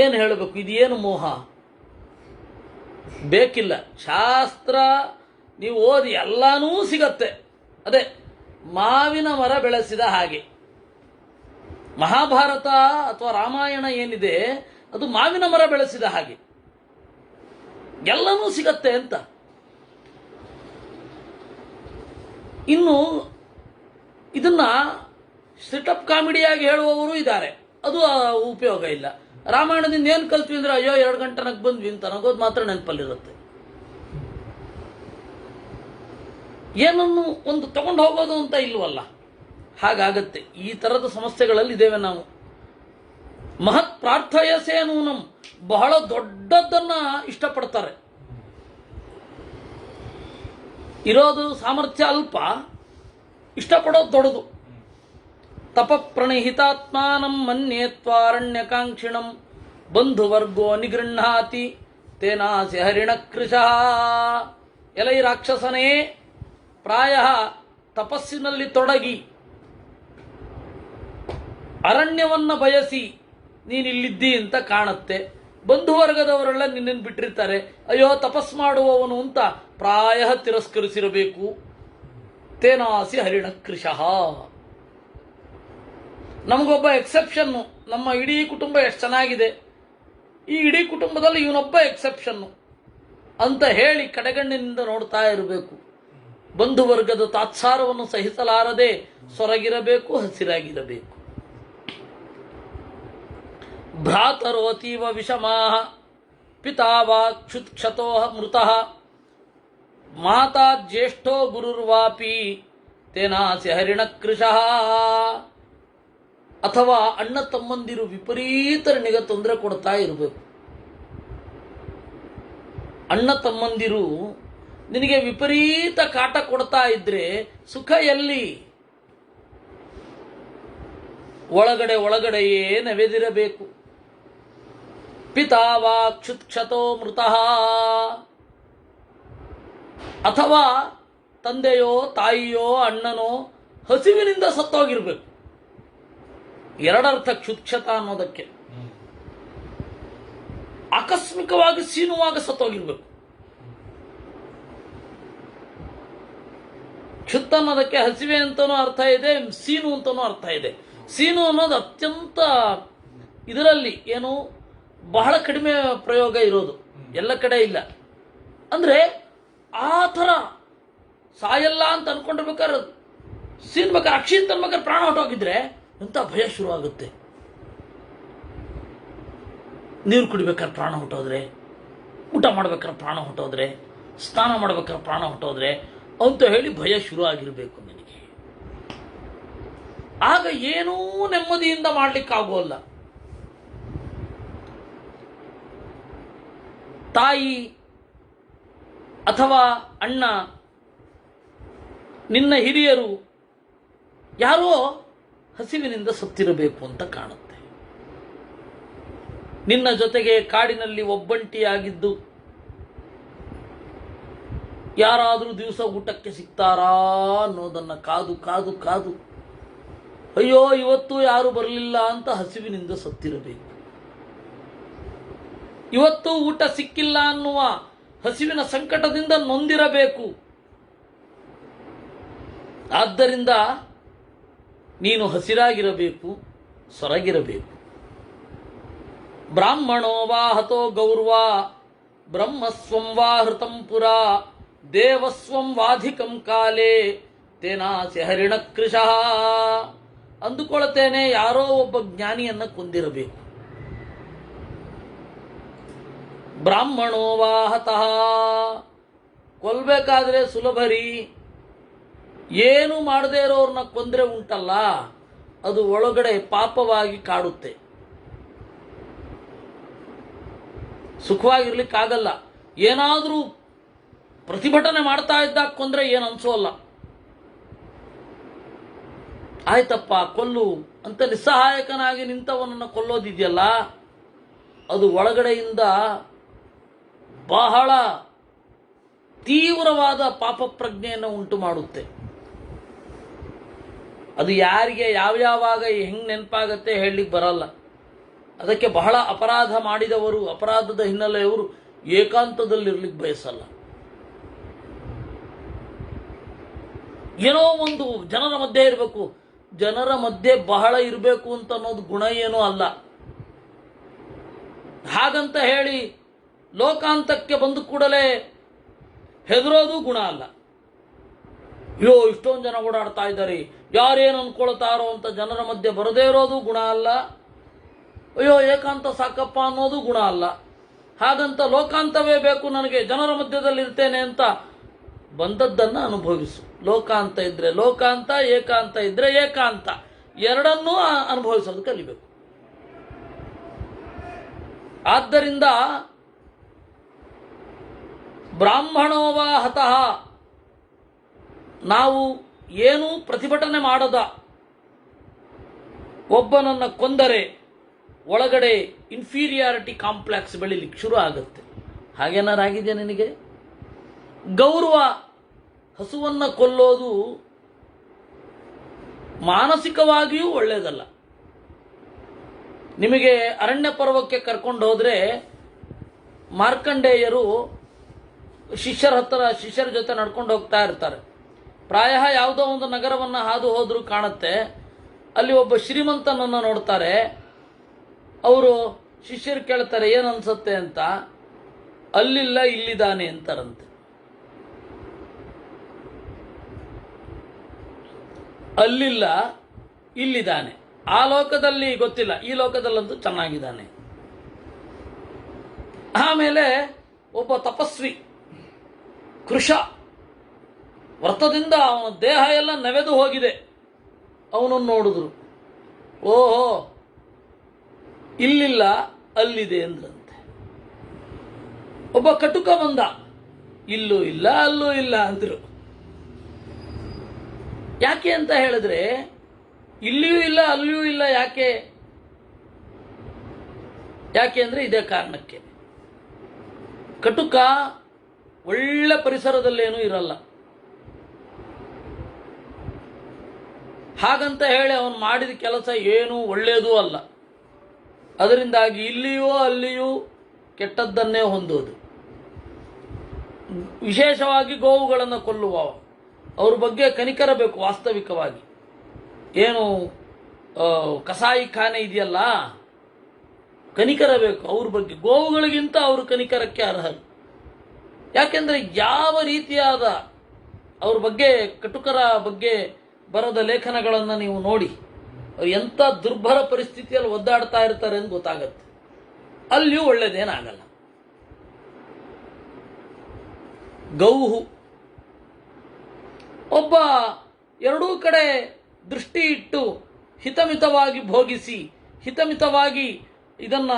S1: ಏನು ಹೇಳಬೇಕು? ಇದೇನು ಮೋಹ? ಬೇಕಿಲ್ಲ. ಶಾಸ್ತ್ರ ನೀವು ಓದಿ ಎಲ್ಲಾನೂ ಸಿಗತ್ತೆ. ಅದೇ ಮಾವಿನ ಮರ ಬೆಳೆಸಿದ ಹಾಗೆ. ಮಹಾಭಾರತ ಅಥವಾ ರಾಮಾಯಣ ಏನಿದೆ ಅದು ಮಾವಿನ ಮರ ಬೆಳೆಸಿದ ಹಾಗೆ, ಎಲ್ಲನೂ ಸಿಗತ್ತೆ ಅಂತ. ಇನ್ನು ಇದನ್ನ ಸಿಟಪ್ ಕಾಮಿಡಿಯಾಗಿ ಹೇಳುವವರು ಇದ್ದಾರೆ, ಅದು ಉಪಯೋಗ ಇಲ್ಲ. ರಾಮಾಯಣದಿಂದ ಏನು ಕಲ್ತ್ವಿ ಅಂದ್ರೆ, ಅಯ್ಯೋ 2 ಗಂಟೆ ನಗ್ ಬಂದ್ವಿ ಅಂತ ನಗೋದು ಮಾತ್ರ ನೆನಪಲ್ಲಿರುತ್ತೆ. ಏನನ್ನು ಒಂದು ತಗೊಂಡು ಹೋಗೋದು ಅಂತ ಇಲ್ವಲ್ಲ, ಹಾಗಾಗತ್ತೆ. ಈ ತರದ ಸಮಸ್ಯೆಗಳಲ್ಲಿ ಇದ್ದೇವೆ ನಾವು. ಮಹತ್ ಪ್ರಾರ್ಥಯಸೇನೂನಂ, ಬಹಳ ದೊಡ್ಡದನ್ನ ಇಷ್ಟಪಡ್ತಾರೆ. ಇರೋದು ಸಾಮರ್ಥ್ಯ ಅಲ್ಪ, ಇಷ್ಟಪಡೋದು ದೊಡ್ಡದು. ತಪ ಪ್ರಣಹಿತಾತ್ಮಾನಂ ಮನ್ಯೇತ್ವಾರಣ್ಯಕಾಂಕ್ಷಿಣಂ ಬಂಧುವರ್ಗೋ ನಿಗೃಹಾತಿ ತೇನಾಸಿ ಹರಿಣಕೃಶಃ. ಎಲೈ ರಾಕ್ಷಸನೇ, ಪ್ರಾಯ ತಪಸ್ಸಿನಲ್ಲಿ ತೊಡಗಿ ಅರಣ್ಯವನ್ನ ಬಯಸಿ ನೀನಿಲ್ಲಿದ್ದಿ ಅಂತ ಕಾಣುತ್ತೆ. ಬಂಧುವರ್ಗದವರೆಲ್ಲ ನಿನ್ನನ್ನು ಬಿಟ್ಟಿರ್ತಾರೆ. ಅಯ್ಯೋ ತಪಸ್ ಮಾಡುವವನು ಅಂತ ಪ್ರಾಯ ತಿರಸ್ಕರಿಸಿರಬೇಕು. ತೇನಾಸಿ ಹರಿಣಕೃಶಃ. ನಮಗೊಬ್ಬ ಎಕ್ಸೆಪ್ಷನ್ನು. ನಮ್ಮ ಇಡೀ ಕುಟುಂಬ ಎಷ್ಟು ಚೆನ್ನಾಗಿದೆ, ಈ ಇಡೀ ಕುಟುಂಬದಲ್ಲಿ ಇವನೊಬ್ಬ ಎಕ್ಸೆಪ್ಷನ್ನು ಅಂತ ಹೇಳಿ ಕಡೆಗಣ್ಣಿನಿಂದ ನೋಡ್ತಾ ಇರಬೇಕು. ಬಂಧುವರ್ಗದ ತಾತ್ಸಾರವನ್ನು ಸಹಿಸಲಾರದೆ ಸೊರಗಿರಬೇಕು, ಹಸಿರಾಗಿರಬೇಕು. ಭ್ರಾತರೋತೀವ ವಿಷಮಾಹ ಪಿತಾ ವಾ ಕ್ಷುತ್ಕ್ಷತೋ ಮೃತಃ ಮಾತಾ ಜ್ಯೇಷ್ಠೋ ಗುರುರ್ವಾಪಿ ತೇನಾಸಿ ಹರಿಣಕೃಶಃ. ಅಥವಾ ಅಣ್ಣ ತಮ್ಮಂದಿರು ವಿಪರೀತನಿಗೆ ತೊಂದರೆ ಕೊಡ್ತಾ ಇರಬೇಕು. ಅಣ್ಣ ತಮ್ಮಂದಿರು ನಿನಗೆ ವಿಪರೀತ ಕಾಟ ಕೊಡ್ತಾ ಇದ್ರೆ ಸುಖ ಎಲ್ಲಿ? ಒಳಗಡೆಯೇ ನವೆದಿರಬೇಕು. ಪಿತಾ ವಾ ಕ್ಷುತ್ಕ್ಷತೋ ಮೃತಃ. ಅಥವಾ ತಂದೆಯೋ ತಾಯಿಯೋ ಅಣ್ಣನೋ ಹಸಿವಿನಿಂದ ಸತ್ತೋಗಿರ್ಬೇಕು. ಎರಡರ್ಥ ಕ್ಷುತ್ಕ್ಷತ ಅನ್ನೋದಕ್ಕೆ. ಆಕಸ್ಮಿಕವಾಗಿ ಸೀನುವಾಗ ಸತ್ತೋಗಿರ್ಬೇಕು. ಕ್ಷುತ್ ಅನ್ನೋದಕ್ಕೆ ಹಸಿವೆ ಅಂತನೂ ಅರ್ಥ ಇದೆ, ಸೀನು ಅಂತನೂ ಅರ್ಥ ಇದೆ. ಸೀನು ಅನ್ನೋದು ಅತ್ಯಂತ ಇದರಲ್ಲಿ ಏನು ಬಹಳ ಕಡಿಮೆ ಪ್ರಯೋಗ ಇರೋದು, ಎಲ್ಲ ಕಡೆ ಇಲ್ಲ. ಅಂದ್ರೆ ಆ ಥರ ಸಾಯಲ್ಲ ಅಂತ ಅನ್ಕೊಂಡಿರ್ಬೇಕಾದ್ರೆ ಸೀನ್ಬೇಕಾದ್ರೆ ಅಕ್ಷಿಂತ ಅನ್ಬೇಕಾದ್ರೆ ಪ್ರಾಣ ಹೊಟ್ಟೋಗಿದ್ರೆ ಎಂಥ ಭಯ ಶುರುವಾಗುತ್ತೆ. ನೀರು ಕುಡಿಬೇಕಾದ್ರೆ ಪ್ರಾಣ ಹೊಟ್ಟೋದ್ರೆ, ಊಟ ಮಾಡ್ಬೇಕಾದ್ರೆ ಪ್ರಾಣ ಹೊಟ್ಟೋದ್ರೆ, ಸ್ನಾನ ಮಾಡ್ಬೇಕಾದ್ರೆ ಪ್ರಾಣ ಹೊಟ್ಟೋದ್ರೆ ಅಂತ ಹೇಳಿ ಭಯ ಶುರು ಆಗಿರಬೇಕು ನಿನಗೆ. ಆಗ ಏನೂ ನೆಮ್ಮದಿಯಿಂದ ಮಾಡ್ಲಿಕ್ಕಾಗೋಲ್ಲ. ತಾಯಿ ಅಥವಾ ಅಣ್ಣ, ನಿನ್ನ ಹಿರಿಯರು ಯಾರೋ ಹಸಿವಿನಿಂದ ಸತ್ತಿರಬೇಕು ಅಂತ ಕಾಣುತ್ತೆ. ನಿನ್ನ ಜೊತೆಗೆ ಕಾಡಿನಲ್ಲಿ ಒಬ್ಬಂಟಿಯಾಗಿದ್ದು ಯಾರಾದರೂ ದಿವಸ ಊಟಕ್ಕೆ ಸಿಗ್ತಾರಾ ಅನ್ನೋದನ್ನ ಕಾದು ಕಾದು ಕಾದು ಅಯ್ಯೋ ಇವತ್ತು ಯಾರು ಬರಲಿಲ್ಲ ಅಂತ ಹಸಿವಿನಿಂದ ಸತ್ತಿರಬೇಕು. ಇವತ್ತು ಊಟ ಸಿಕ್ಕಿಲ್ಲ ಅನ್ನುವ ಹಸಿವಿನ ಸಂಕಟದಿಂದ ನೊಂದಿರಬೇಕು. ಆದ್ದರಿಂದ ನೀನು ಹಸಿರಾಗಿರಬೇಕು, ಸೊರಗಿರಬೇಕು. ಬ್ರಾಹ್ಮಣೋ ವಾ ಹತೋ ಗೌರ್ವಾ ಬ್ರಹ್ಮಸ್ವಂ ವಾ ಹೃತಂ ಪುರ ದೇವಸ್ವಂ ವಾಧಿಕಂ ಕಾಲೇ ತೇನಾಸಿ ಹರಿಣಕೃಶಃ. ಅಂದುಕೊಳ್ತೇನೆ ಯಾರೋ ಒಬ್ಬ ಜ್ಞಾನಿಯನ್ನ ಕೊಂದಿರಬೇಕು. ಬ್ರಾಹ್ಮಣೋ ವಾ ಹತಃ. ಕೊಲ್ಬೇಕಾದ್ರೆ ಸುಲಭರಿ. ಏನು ಮಾಡದೇ ಇರೋರ್ನ ಕೊಂದ್ರೆ ಉಂಟಲ್ಲ, ಅದು ಒಳಗಡೆ ಪಾಪವಾಗಿ ಕಾಡುತ್ತೆ. ಸುಖವಾಗಿರ್ಲಿಕ್ಕಾಗಲ್ಲ. ಏನಾದರೂ ಪ್ರತಿಭಟನೆ ಮಾಡ್ತಾ ಇದ್ದಾಗ ಕೊಂದ್ರೆ ಏನು ಅನ್ಸೋಲ್ಲ. ಆಯ್ತಪ್ಪ ಕೊಲ್ಲು ಅಂತ ನಿಸ್ಸಹಾಯಕನಾಗಿ ನಿಂತವನನ್ನು ಕೊಲ್ಲೋದಿದೆಯಲ್ಲ, ಅದು ಒಳಗಡೆಯಿಂದ ಬಹಳ ತೀವ್ರವಾದ ಪಾಪ ಪ್ರಜ್ಞೆಯನ್ನು ಉಂಟು ಮಾಡುತ್ತೆ. ಅದು ಯಾರಿಗೆ ಯಾವ್ಯಾವಾಗ ಹೆಂಗೆ ನೆನಪಾಗತ್ತೆ ಹೇಳಲಿಕ್ಕೆ ಬರಲ್ಲ. ಅದಕ್ಕೆ ಬಹಳ ಅಪರಾಧ ಮಾಡಿದವರು, ಅಪರಾಧದ ಹಿನ್ನೆಲೆಯವರು ಏಕಾಂತದಲ್ಲಿರ್ಲಿಕ್ಕೆ ಬಯಸಲ್ಲ. ಏನೋ ಒಂದು ಜನರ ಮಧ್ಯೆ ಇರಬೇಕು. ಜನರ ಮಧ್ಯೆ ಬಹಳ ಇರಬೇಕು ಅಂತ ಅನ್ನೋದು ಗುಣ ಏನೂ ಅಲ್ಲ. ಹಾಗಂತ ಹೇಳಿ ಲೋಕಾಂತಕ್ಕೆ ಬಂದ ಕೂಡಲೇ ಹೆದರೋದು ಗುಣ ಅಲ್ಲ. ಅಯ್ಯೋ ಇಷ್ಟೊಂದು ಜನ ಓಡಾಡ್ತಾ ಇದ್ದಾರೆ, ಯಾರೇನು ಅನ್ಕೊಳ್ತಾರೋ ಅಂತ ಜನರ ಮಧ್ಯೆ ಬರದೇ ಇರೋದು ಗುಣ ಅಲ್ಲ. ಅಯ್ಯೋ ಏಕಾಂತ ಸಾಕಪ್ಪ ಅನ್ನೋದು ಗುಣ ಅಲ್ಲ. ಹಾಗಂತ ಲೋಕಾಂತವೇ ಬೇಕು ನನಗೆ, ಜನರ ಮಧ್ಯದಲ್ಲಿ ಇರ್ತೇನೆ ಅಂತ ಬಂದದ್ದನ್ನು ಅನುಭವಿಸು. ಲೋಕಾಂತ ಇದ್ರೆ ಲೋಕಾಂತ, ಏಕಾಂತ ಇದ್ರೆ ಏಕಾಂತ, ಎರಡನ್ನೂ ಅನುಭವಿಸೋದು ಕಲಿಬೇಕು. ಆದ್ದರಿಂದ ಬ್ರಾಹ್ಮಣೋವಾ ಹತಃ, ನಾವು ಏನೂ ಪ್ರತಿಭಟನೆ ಮಾಡದ ಒಬ್ಬನನ್ನು ಕೊಂದರೆ ಒಳಗಡೆ ಇನ್ಫೀರಿಯಾರಿಟಿ ಕಾಂಪ್ಲೆಕ್ಸ್ ಬೆಳಿಲಿಕ್ಕೆ ಶುರು ಆಗುತ್ತೆ. ಹಾಗೇನಾರಾಗಿದೆ ನಿನಗೆ? ಗೌರವ, ಹಸುವನ್ನು ಕೊಲ್ಲೋದು ಮಾನಸಿಕವಾಗಿಯೂ ಒಳ್ಳೆಯದಲ್ಲ. ನಿಮಗೆ ಅರಣ್ಯ ಪರ್ವಕ್ಕೆ ಕರ್ಕೊಂಡು ಹೋದರೆ ಮಾರ್ಕಂಡೇಯರು ಶಿಷ್ಯರ ಜೊತೆ ನಡ್ಕೊಂಡು ಹೋಗ್ತಾ ಇರ್ತಾರೆ. ಪ್ರಾಯ ಯಾವುದೋ ಒಂದು ನಗರವನ್ನು ಹಾದು ಹೋದರೂ ಕಾಣುತ್ತೆ. ಅಲ್ಲಿ ಒಬ್ಬ ಶ್ರೀಮಂತನನ್ನು ನೋಡ್ತಾರೆ. ಅವರು ಶಿಷ್ಯರು ಕೇಳ್ತಾರೆ ಏನು ಅನ್ಸುತ್ತೆ ಅಂತ. ಅಲ್ಲಿಲ್ಲ ಇಲ್ಲಿದ್ದಾನೆ ಅಂತಾರಂತೆ. ಅಲ್ಲಿಲ್ಲ ಇಲ್ಲಿದ್ದಾನೆ. ಆ ಲೋಕದಲ್ಲಿ ಗೊತ್ತಿಲ್ಲ, ಈ ಲೋಕದಲ್ಲಂತೂ ಚೆನ್ನಾಗಿದ್ದಾನೆ. ಆಮೇಲೆ ಒಬ್ಬ ತಪಸ್ವಿ ಕೃಷ, ವ್ರತದಿಂದ ಅವನ ದೇಹ ಎಲ್ಲ ನೆವೆದು ಹೋಗಿದೆ. ಅವನನ್ನು ನೋಡಿದ್ರು, ಓಹೋ ಇಲ್ಲಿಲ್ಲ ಅಲ್ಲಿದೆ ಅಂದ್ರಂತೆ. ಒಬ್ಬ ಕಟುಕ ಬಂದ, ಇಲ್ಲೂ ಇಲ್ಲ ಅಲ್ಲೂ ಇಲ್ಲ ಅಂದ್ರು. ಯಾಕೆ ಅಂತ ಹೇಳಿದ್ರೆ, ಇಲ್ಲಿಯೂ ಇಲ್ಲ ಅಲ್ಲಿಯೂ ಇಲ್ಲ ಯಾಕೆ ಅಂದ್ರೆ ಇದೇ ಕಾರಣಕ್ಕೆ. ಕಟುಕ ಒಳ್ಳೆ ಪರಿಸರದಲ್ಲೇನೂ ಇರಲ್ಲ. ಹಾಗಂತ ಹೇಳಿ ಅವನು ಮಾಡಿದ ಕೆಲಸ ಏನೂ ಒಳ್ಳೆಯದೂ ಅಲ್ಲ. ಅದರಿಂದಾಗಿ ಇಲ್ಲಿಯೂ ಅಲ್ಲಿಯೂ ಕೆಟ್ಟದ್ದನ್ನೇ ಹೊಂದೋದು. ವಿಶೇಷವಾಗಿ ಗೋವುಗಳನ್ನು ಕೊಲ್ಲುವ ಅವ್ರ ಬಗ್ಗೆ ಕನಿಕರ ಬೇಕು. ವಾಸ್ತವಿಕವಾಗಿ ಏನು ಕಸಾಯಿಖಾನೆ ಇದೆಯಲ್ಲ, ಕನಿಕರ ಬೇಕು ಅವ್ರ ಬಗ್ಗೆ. ಗೋವುಗಳಿಗಿಂತ ಅವರು ಕನಿಕರಕ್ಕೆ ಅರ್ಹರು. ಯಾಕೆಂದರೆ ಯಾವ ರೀತಿಯಾದ ಅವ್ರ ಬಗ್ಗೆ, ಕಟುಕರ ಬಗ್ಗೆ ಬರದ ಲೇಖನಗಳನ್ನು ನೀವು ನೋಡಿ, ಅವ್ರು ಎಂಥ ದುರ್ಭರ ಪರಿಸ್ಥಿತಿಯಲ್ಲಿ ಒದ್ದಾಡ್ತಾ ಇರ್ತಾರೆ ಅಂತ ಗೊತ್ತಾಗತ್ತೆ. ಅಲ್ಲಿಯೂ ಒಳ್ಳೆಯದೇನಾಗಲ್ಲ. ಗೌಹು ಒಬ್ಬ ಎರಡೂ ಕಡೆ ದೃಷ್ಟಿ ಇಟ್ಟು ಹಿತಮಿತವಾಗಿ ಭೋಗಿಸಿ, ಹಿತಮಿತವಾಗಿ ಇದನ್ನ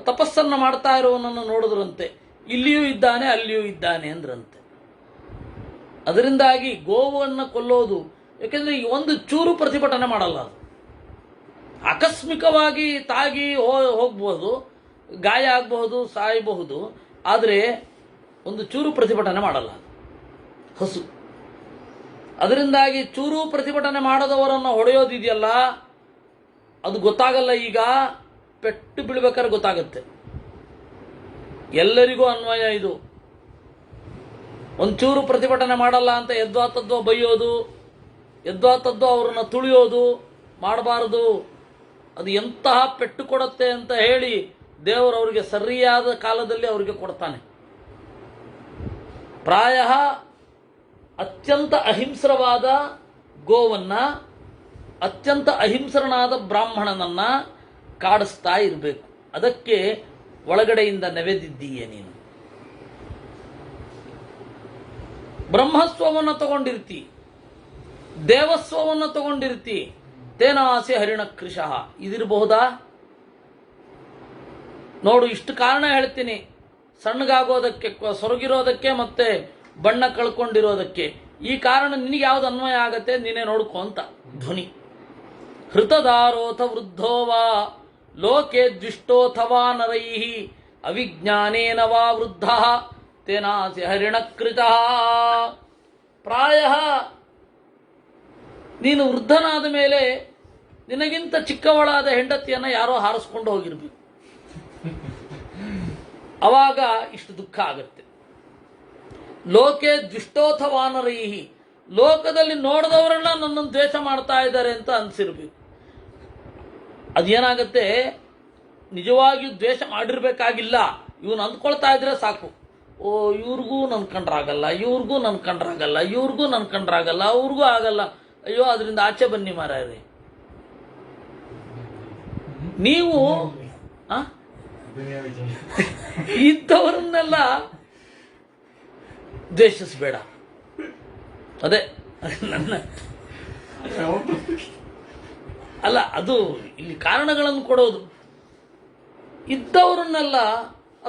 S1: ತಪಸ್ಸನ್ನು ಮಾಡ್ತಾ ಇರುವವನನ್ನು ನೋಡಿದ್ರಂತೆ. ಇಲ್ಲಿಯೂ ಇದ್ದಾನೆ ಅಲ್ಲಿಯೂ ಇದ್ದಾನೆ ಅಂದ್ರಂತೆ. ಅದರಿಂದಾಗಿ ಗೋವನ್ನು ಕೊಲ್ಲೋದು, ಯಾಕೆಂದ್ರೆ ಈ ಒಂದು ಚೂರು ಪ್ರತಿಭಟನೆ ಮಾಡಲ್ಲ. ಅದು ಆಕಸ್ಮಿಕವಾಗಿ ತಾಗಿ ಹೋಗ್ಬೋದು, ಗಾಯ ಆಗಬಹುದು, ಸಾಯಬಹುದು, ಆದರೆ ಒಂದು ಚೂರು ಪ್ರತಿಭಟನೆ ಮಾಡಲ್ಲ ಹಸು. ಅದರಿಂದಾಗಿ ಚೂರು ಪ್ರತಿಭಟನೆ ಮಾಡದವರನ್ನು ಹೊಡೆಯೋದಿದೆಯಲ್ಲ, ಅದು ಗೊತ್ತಾಗಲ್ಲ. ಈಗ ಪೆಟ್ಟು ಬೀಳ್ಬೇಕಾದ್ರೆ ಗೊತ್ತಾಗುತ್ತೆ. ಎಲ್ಲರಿಗೂ ಅನ್ವಯ ಇದು. ಒಂಚೂರು ಪ್ರತಿಭಟನೆ ಮಾಡಲ್ಲ ಅಂತ ಯದ್ವಾತದ್ವ ಬೈಯೋದು, ಯದ್ವಾತದ್ವ ಅವ್ರನ್ನ ತುಳಿಯೋದು ಮಾಡಬಾರದು. ಅದು ಎಂತಹ ಪೆಟ್ಟು ಕೊಡುತ್ತೆ ಅಂತ ಹೇಳಿ ದೇವರು ಅವರಿಗೆ ಸರಿಯಾದ ಕಾಲದಲ್ಲಿ ಅವರಿಗೆ ಕೊಡ್ತಾನೆ. ಪ್ರಾಯ ಅತ್ಯಂತ ಅಹಿಂಸ್ರವಾದ ಗೋವನ್ನ, ಅತ್ಯಂತ ಅಹಿಂಸ್ರನಾದ ಬ್ರಾಹ್ಮಣನನ್ನ ಕಾಡಿಸ್ತಾ ಇರಬೇಕು. ಅದಕ್ಕೆ ಒಳಗಡೆಯಿಂದ ನೆವೆದಿದ್ದೀಯೇ ನೀನು. ಬ್ರಹ್ಮಸ್ವವನ್ನು ತಗೊಂಡಿರ್ತಿ, ದೇವಸ್ವವನ್ನು ತಗೊಂಡಿರ್ತಿ. ತೇನಾಸಿ ಹರಿಣ ಕೃಶಃ ಇದಿರಬಹುದಾ? ನೋಡು, ಇಷ್ಟು ಕಾರಣ ಹೇಳ್ತೀನಿ. ಸಣ್ಣಗಾಗೋದಕ್ಕೆ, ಸೊರಗಿರೋದಕ್ಕೆ, ಮತ್ತೆ ಬಣ್ಣ ಕಳ್ಕೊಂಡಿರೋದಕ್ಕೆ. ಈ ಕಾರಣ ನಿನಗೆ ಯಾವ್ದು ಅನ್ವಯ ಆಗತ್ತೆ ನೀನೇ ನೋಡ್ಕೊ ಅಂತ ಧ್ವನಿ. ಹೃತದಾರೋಥ ವೃದ್ಧೋವಾ ಲೋಕೆ ದ್ವಿಷ್ಟೋಥವಾ ನರೈಹಿ ಅವಿಜ್ಞಾನೇನ ವಾ ವೃದ್ಧ ತೇನಾಸಿ ಹರಿಣಕೃತಃ. ಪ್ರಾಯ ನೀನು ವೃದ್ಧನಾದ ಮೇಲೆ ನಿನಗಿಂತ ಚಿಕ್ಕವಳಾದ ಹೆಂಡತಿಯನ್ನು ಯಾರೋ ಹಾರಿಸ್ಕೊಂಡು ಹೋಗಿರ್ಬೇಕು. ಅವಾಗ ಇಷ್ಟು ದುಃಖ ಆಗುತ್ತೆ. ಲೋಕೆ ದ್ವಿಷ್ಟೋಥವಾನರೈಹಿ, ಲೋಕದಲ್ಲಿ ನೋಡಿದವರೆಲ್ಲ ನನ್ನನ್ನು ದ್ವೇಷ ಮಾಡ್ತಾ ಇದ್ದಾರೆ ಅಂತ ಅನ್ಸಿರ್ಬೇಕು. ಅದೇನಾಗತ್ತೆ, ನಿಜವಾಗಿಯೂ ದ್ವೇಷ ಮಾಡಿರ್ಬೇಕಾಗಿಲ್ಲ. ಇವನು ಅಂದ್ಕೊಳ್ತಾ ಇದ್ರೆ ಸಾಕು, ಓ ಇವ್ರಿಗೂ ನನ್ನ ಕಂಡ್ರಾಗಲ್ಲ, ಇವ್ರಿಗೂ ನನ್ನ ಕಂಡ್ರಾಗಲ್ಲ, ಇವ್ರಿಗೂ ನನ್ನ ಕಂಡ್ರಾಗಲ್ಲ, ಅವ್ರಿಗೂ ಆಗಲ್ಲ, ಅಯ್ಯೋ ಅದರಿಂದ ಆಚೆ ಬನ್ನಿ ಮಾರಾಯರೇ. ನೀವು ಇದ್ದವರನ್ನೆಲ್ಲ ದ್ವೇಷಿಸಬೇಡ. ಅದೇ ನನ್ನ ಅಲ್ಲ, ಅದು ಇಲ್ಲಿ ಕಾರಣಗಳನ್ನು ಕೊಡೋದು. ಇದ್ದವರನ್ನೆಲ್ಲ,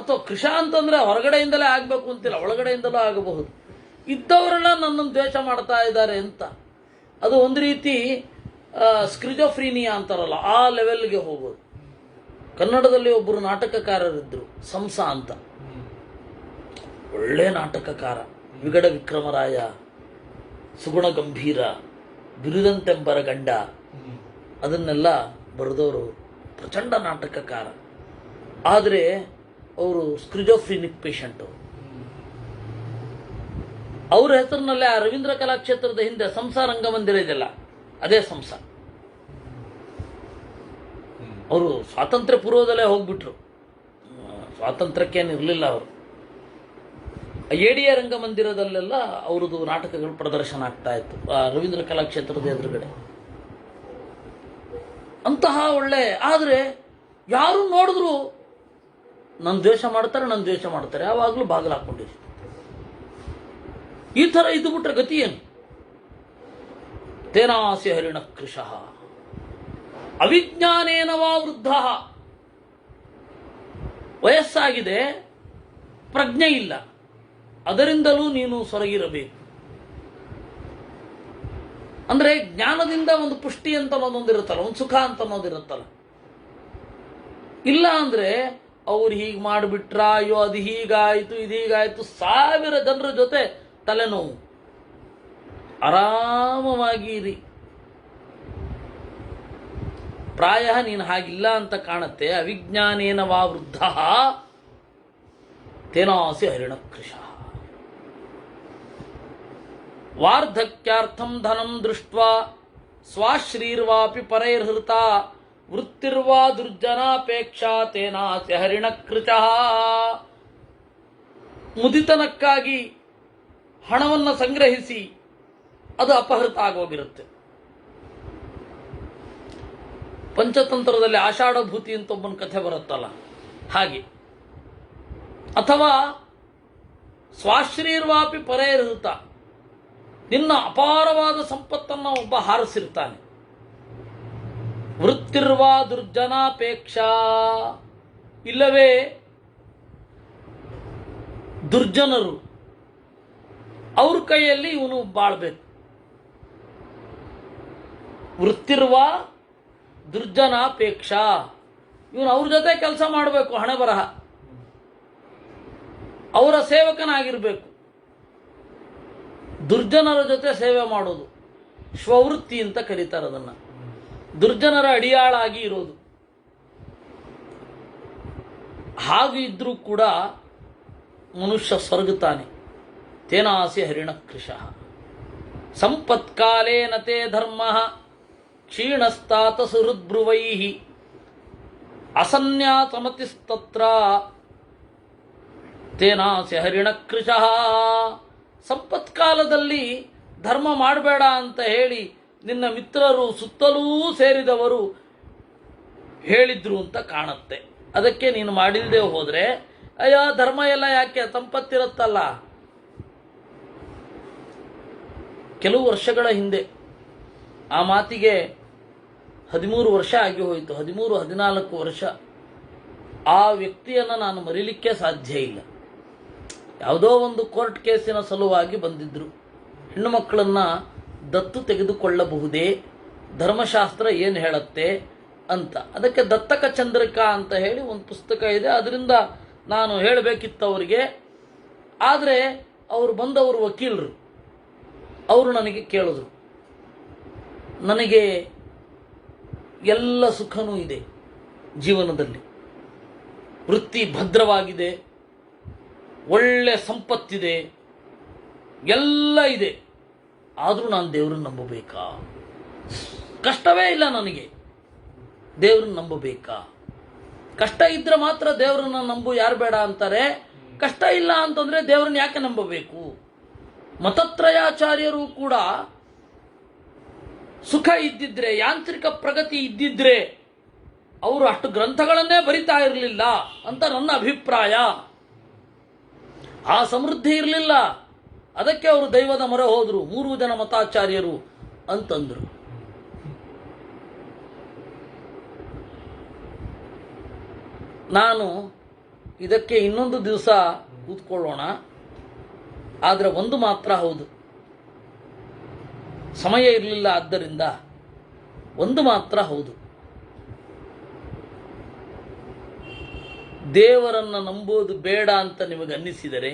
S1: ಅಥವಾ ಕೃಷ ಅಂತಂದ್ರೆ ಹೊರಗಡೆಯಿಂದಲೇ ಆಗಬೇಕು ಅಂತಿಲ್ಲ, ಒಳಗಡೆಯಿಂದಲೂ ಆಗಬಹುದು. ಇದ್ದವರೆಲ್ಲ ನನ್ನನ್ನು ದ್ವೇಷ ಮಾಡ್ತಾ ಇದ್ದಾರೆ ಅಂತ, ಅದು ಒಂದು ರೀತಿ ಸ್ಕ್ರಿಜೋಫ್ರೀನಿಯಾ ಅಂತಾರಲ್ಲ, ಆ ಲೆವೆಲ್ಗೆ ಹೋಗೋದು. ಕನ್ನಡದಲ್ಲಿ ಒಬ್ಬರು ನಾಟಕಕಾರರಿದ್ದರು, ಸಂಸ ಅಂತ. ಒಳ್ಳೆ ನಾಟಕಕಾರ, ವಿಗಡ ವಿಕ್ರಮರಾಯ, ಸುಗುಣ ಗಂಭೀರ, ಬಿರುದಂತೆಂಬರ ಗಂಡ, ಅದನ್ನೆಲ್ಲ ಬರೆದವರು. ಪ್ರಚಂಡ ನಾಟಕಕಾರ. ಆದರೆ ಅವರು ಸ್ಕ್ರಿಜೋಫ್ರಿನಿಕ್ ಪೇಷಂಟು. ಅವರ ಹೆಸರಿನಲ್ಲೇ ಆ ರವೀಂದ್ರ ಕಲಾಕ್ಷೇತ್ರದ ಹಿಂದೆ ಸಂಸ ರಂಗಮಂದಿರ ಇದೆಯಲ್ಲ, ಅದೇ ಸಂಸ. ಅವರು ಸ್ವಾತಂತ್ರ್ಯ ಪೂರ್ವದಲ್ಲೇ ಹೋಗ್ಬಿಟ್ರು, ಸ್ವಾತಂತ್ರ್ಯಕ್ಕೇನಿರಲಿಲ್ಲ ಅವರು. ಎಡಿಎ ರಂಗಮಂದಿರದಲ್ಲೆಲ್ಲ ಅವ್ರದ್ದು ನಾಟಕಗಳು ಪ್ರದರ್ಶನ ಆಗ್ತಾ ಇತ್ತು, ಆ ರವೀಂದ್ರ ಕಲಾಕ್ಷೇತ್ರದ ಎದುರುಗಡೆ. ಅಂತಹ ಒಳ್ಳೆ, ಆದರೆ ಯಾರು ನೋಡಿದ್ರು ನನ್ನ ದ್ವೇಷ ಮಾಡ್ತಾರೆ, ಯಾವಾಗಲೂ ಬಾಗಿಲು ಹಾಕೊಂಡಿರಿ. ಈ ಥರ ಇದ್ದು ಬಿಟ್ರೆ ಗತಿ ಏನು? ತೇನಾಸಿ ಹರಿಣ ಕೃಶಃ ಅವಿಜ್ಞಾನೇನ ವಾ ವೃದ್ಧ. ವಯಸ್ಸಾಗಿದೆ, ಪ್ರಜ್ಞೆ ಇಲ್ಲ, ಅದರಿಂದಲೂ ನೀನು ಸೊರಗಿರಬೇಕು. ಅಂದ್ರೆ ಜ್ಞಾನದಿಂದ ಒಂದು ಪುಷ್ಟಿ ಅಂತ ಅನ್ನೋದೊಂದಿರುತ್ತಲ್ಲ, ಒಂದು ಸುಖ ಅಂತ ಅನ್ನೋದಿರುತ್ತಲ್ಲ. ಇಲ್ಲ ಅಂದ್ರೆ ಅವ್ರು ಹೀಗೆ ಮಾಡಿಬಿಟ್ರ, ಅಯ್ಯೋ ಅದು ಹೀಗಾಯ್ತು ಇದೀಗಾಯ್ತು, 1000 ಜನರ ಜೊತೆ ತಲೆನೋವು. ಆರಾಮವಾಗಿ ಇರಿ. ಪ್ರಾಯ ನೀನು ಹಾಗಿಲ್ಲ ಅಂತ ಕಾಣುತ್ತೆ. ಅವಿಜ್ಞಾನೇನ ವಾ ವೃದ್ಧ ತೇನಾಸಿ ಹರಿಣ ಕೃಶ. ವಾರ್ಧಕ್ಯಾರ್ಥಂ ಧನಂ ದೃಷ್ಟ್ವಾ ಸ್ವಾಶ್ರೀರ್ವಾಪಿ ಪರೈರ್ಹೃತ ವೃತ್ತಿರ್ವಾ ದುರ್ಜನಾಪೇಕ್ಷಾ ತೇನಾಸಿ ಹರಿಣ ಕೃಚಃ. ಮುದಿತನಕ್ಕಾಗಿ ಹಣವನ್ನು ಸಂಗ್ರಹಿಸಿ ಅದು ಅಪಹೃತ ಆಗೋಗಿರುತ್ತೆ. ಪಂಚತಂತ್ರದಲ್ಲಿ ಆಷಾಢಭೂತಿ ಅಂತ ಒಬ್ಬನ ಕಥೆ ಬರುತ್ತಲ್ಲ ಹಾಗೆ. ಅಥವಾ ಸ್ವಾಶ್ರೀರ್ವಾಪಿ ಪರೈರ್ಹೃತ, ನಿನ್ನ ಅಪಾರವಾದ ಸಂಪತ್ತನ್ನು ಒಬ್ಬ ಹಾರಿಸಿರ್ತಾನೆ. ವೃತ್ತಿರ್ವಾ ದುರ್ಜನಾಪೇಕ್ಷಾ, ಇಲ್ಲವೇ ದುರ್ಜನರು, ಅವ್ರ ಕೈಯಲ್ಲಿ ಇವನು ಬಾಳ್ಬೇಕು. ವೃತ್ತಿರ್ವಾ ದುರ್ಜನಾಪೇಕ್ಷಾ, ಇವನು ಅವ್ರ ಜೊತೆ ಕೆಲಸ ಮಾಡಬೇಕು, ಹಣೆ ಬರಹ, ಅವರ ಸೇವಕನಾಗಿರ್ಬೇಕು. ದುರ್ಜನರ ಜೊತೆ ಸೇವೆ ಮಾಡೋದು ಶ್ವವೃತ್ತಿ ಅಂತ ಕರೀತಾರೆ ಅದನ್ನ. ದುರ್ಜನರ ಅಡಿಯಾಳಾಗಿ ಇರೋದು. ಹಾಗೆ ಇದ್ರೂ ಕೂಡ ಮನುಷ್ಯ ಸ್ವರ್ಗುತ್ತಾನೆ. ತೇನಾಸಿ ಹರಿಣ ಕೃಶಃ ಸಂಪತ್ಕಾಲೇನ ತೇ ಧರ್ಮ ಕ್ಷೀಣಸ್ತಾತ ಸುಹೃದ್ಬ್ರುವೈ ಅಸನ್ಯಾಸಮತಿಸ್ತತ್ರ ತೇನಾಸಿ ಹರಿಣ ಕೃಶಃ. ಸಂಪತ್ಕಾಲದಲ್ಲಿ ಧರ್ಮ ಮಾಡಬೇಡ ಅಂತ ಹೇಳಿ ನಿನ್ನ ಮಿತ್ರರು ಸುತ್ತಲೂ ಸೇರಿದವರು ಹೇಳಿದ್ರು ಅಂತ ಕಾಣುತ್ತೆ. ಅದಕ್ಕೆ ನೀನು ಮಾಡಿಲ್ಲದೆ ಹೋದರೆ ಅಯ್ಯೋ ಧರ್ಮ ಎಲ್ಲ ಯಾಕೆ, ಸಂಪತ್ತಿರುತ್ತಲ್ಲ. ಕೆಲವು ವರ್ಷಗಳ ಹಿಂದೆ, ಆ ಮಾತಿಗೆ 13 ವರ್ಷ ಆಗಿ ಹೋಯಿತು, 13-14 ವರ್ಷ, ಆ ವ್ಯಕ್ತಿಯನ್ನು ನಾನು ಮರೀಲಿಕ್ಕೆ ಸಾಧ್ಯ ಇಲ್ಲ. ಯಾವುದೋ ಒಂದು ಕೋರ್ಟ್ ಕೇಸಿನ ಸಲುವಾಗಿ ಬಂದಿದ್ರು. ಹೆಣ್ಣು ಮಕ್ಕಳನ್ನು ದತ್ತು ತೆಗೆದುಕೊಳ್ಳಬಹುದೇ, ಧರ್ಮಶಾಸ್ತ್ರ ಏನು ಹೇಳುತ್ತೆ ಅಂತ. ಅದಕ್ಕೆ ದತ್ತಕ ಚಂದ್ರಿಕಾ ಅಂತ ಹೇಳಿ ಒಂದು ಪುಸ್ತಕ ಇದೆ, ಅದರಿಂದ ನಾನು ಹೇಳಬೇಕಿತ್ತು ಅವರಿಗೆ. ಆದರೆ ಅವರು ಬಂದವರು ವಕೀಲರು, ಅವರು ನನಗೆ ಕೇಳಿದ್ರು, ನನಗೆ ಎಲ್ಲ ಸುಖನೂ ಇದೆ ಜೀವನದಲ್ಲಿ, ವೃತ್ತಿ ಭದ್ರವಾಗಿದೆ, ಒಳ್ಳೆ ಸಂಪತ್ತಿದೆ, ಎಲ್ಲ ಇದೆ, ಆದರೂ ನಾನು ದೇವರನ್ನು ನಂಬಬೇಕಾ? ಕಷ್ಟವೇ ಇಲ್ಲ ನನಗೆ, ದೇವರನ್ನು ನಂಬಬೇಕಾ? ಕಷ್ಟ ಇದ್ರೆ ಮಾತ್ರ ದೇವರನ್ನ ನಂಬು, ಯಾರು ಬೇಡ ಅಂತಾರೆ. ಕಷ್ಟ ಇಲ್ಲ ಅಂತಂದ್ರೆ ದೇವರನ್ನ ಯಾಕೆ ನಂಬಬೇಕು? ಮತತ್ರಯಾಚಾರ್ಯರು ಕೂಡ ಸುಖ ಇದ್ದಿದ್ರೆ, ಯಾಂತ್ರಿಕ ಪ್ರಗತಿ ಇದ್ದಿದ್ರೆ ಅವರು ಅಷ್ಟು ಗ್ರಂಥಗಳನ್ನೇ ಬರಿತಾ ಇರಲಿಲ್ಲ ಅಂತ ನನ್ನ ಅಭಿಪ್ರಾಯ. ಆ ಸಮೃದ್ಧಿ ಇರಲಿಲ್ಲ, ಅದಕ್ಕೆ ಅವರು ದೈವದ ಮೊರೆ ಹೋದರು, 3 ಜನ ಮತಾಚಾರ್ಯರು ಅಂತಂದ್ರು. ನಾನು ಇದಕ್ಕೆ ಇನ್ನೊಂದು ದಿವಸ ಕೂತ್ಕೊಳ್ಳೋಣ. ಆದರೆ ಒಂದು ಮಾತ್ರ ಹೌದು, ಸಮಯ ಇರಲಿಲ್ಲ, ಆದ್ದರಿಂದ ಒಂದು ಮಾತ್ರ ಹೌದು, ದೇವರನ್ನು ನಂಬೋದು ಬೇಡ ಅಂತ ನಿಮಗೆ ಅನ್ನಿಸಿದರೆ,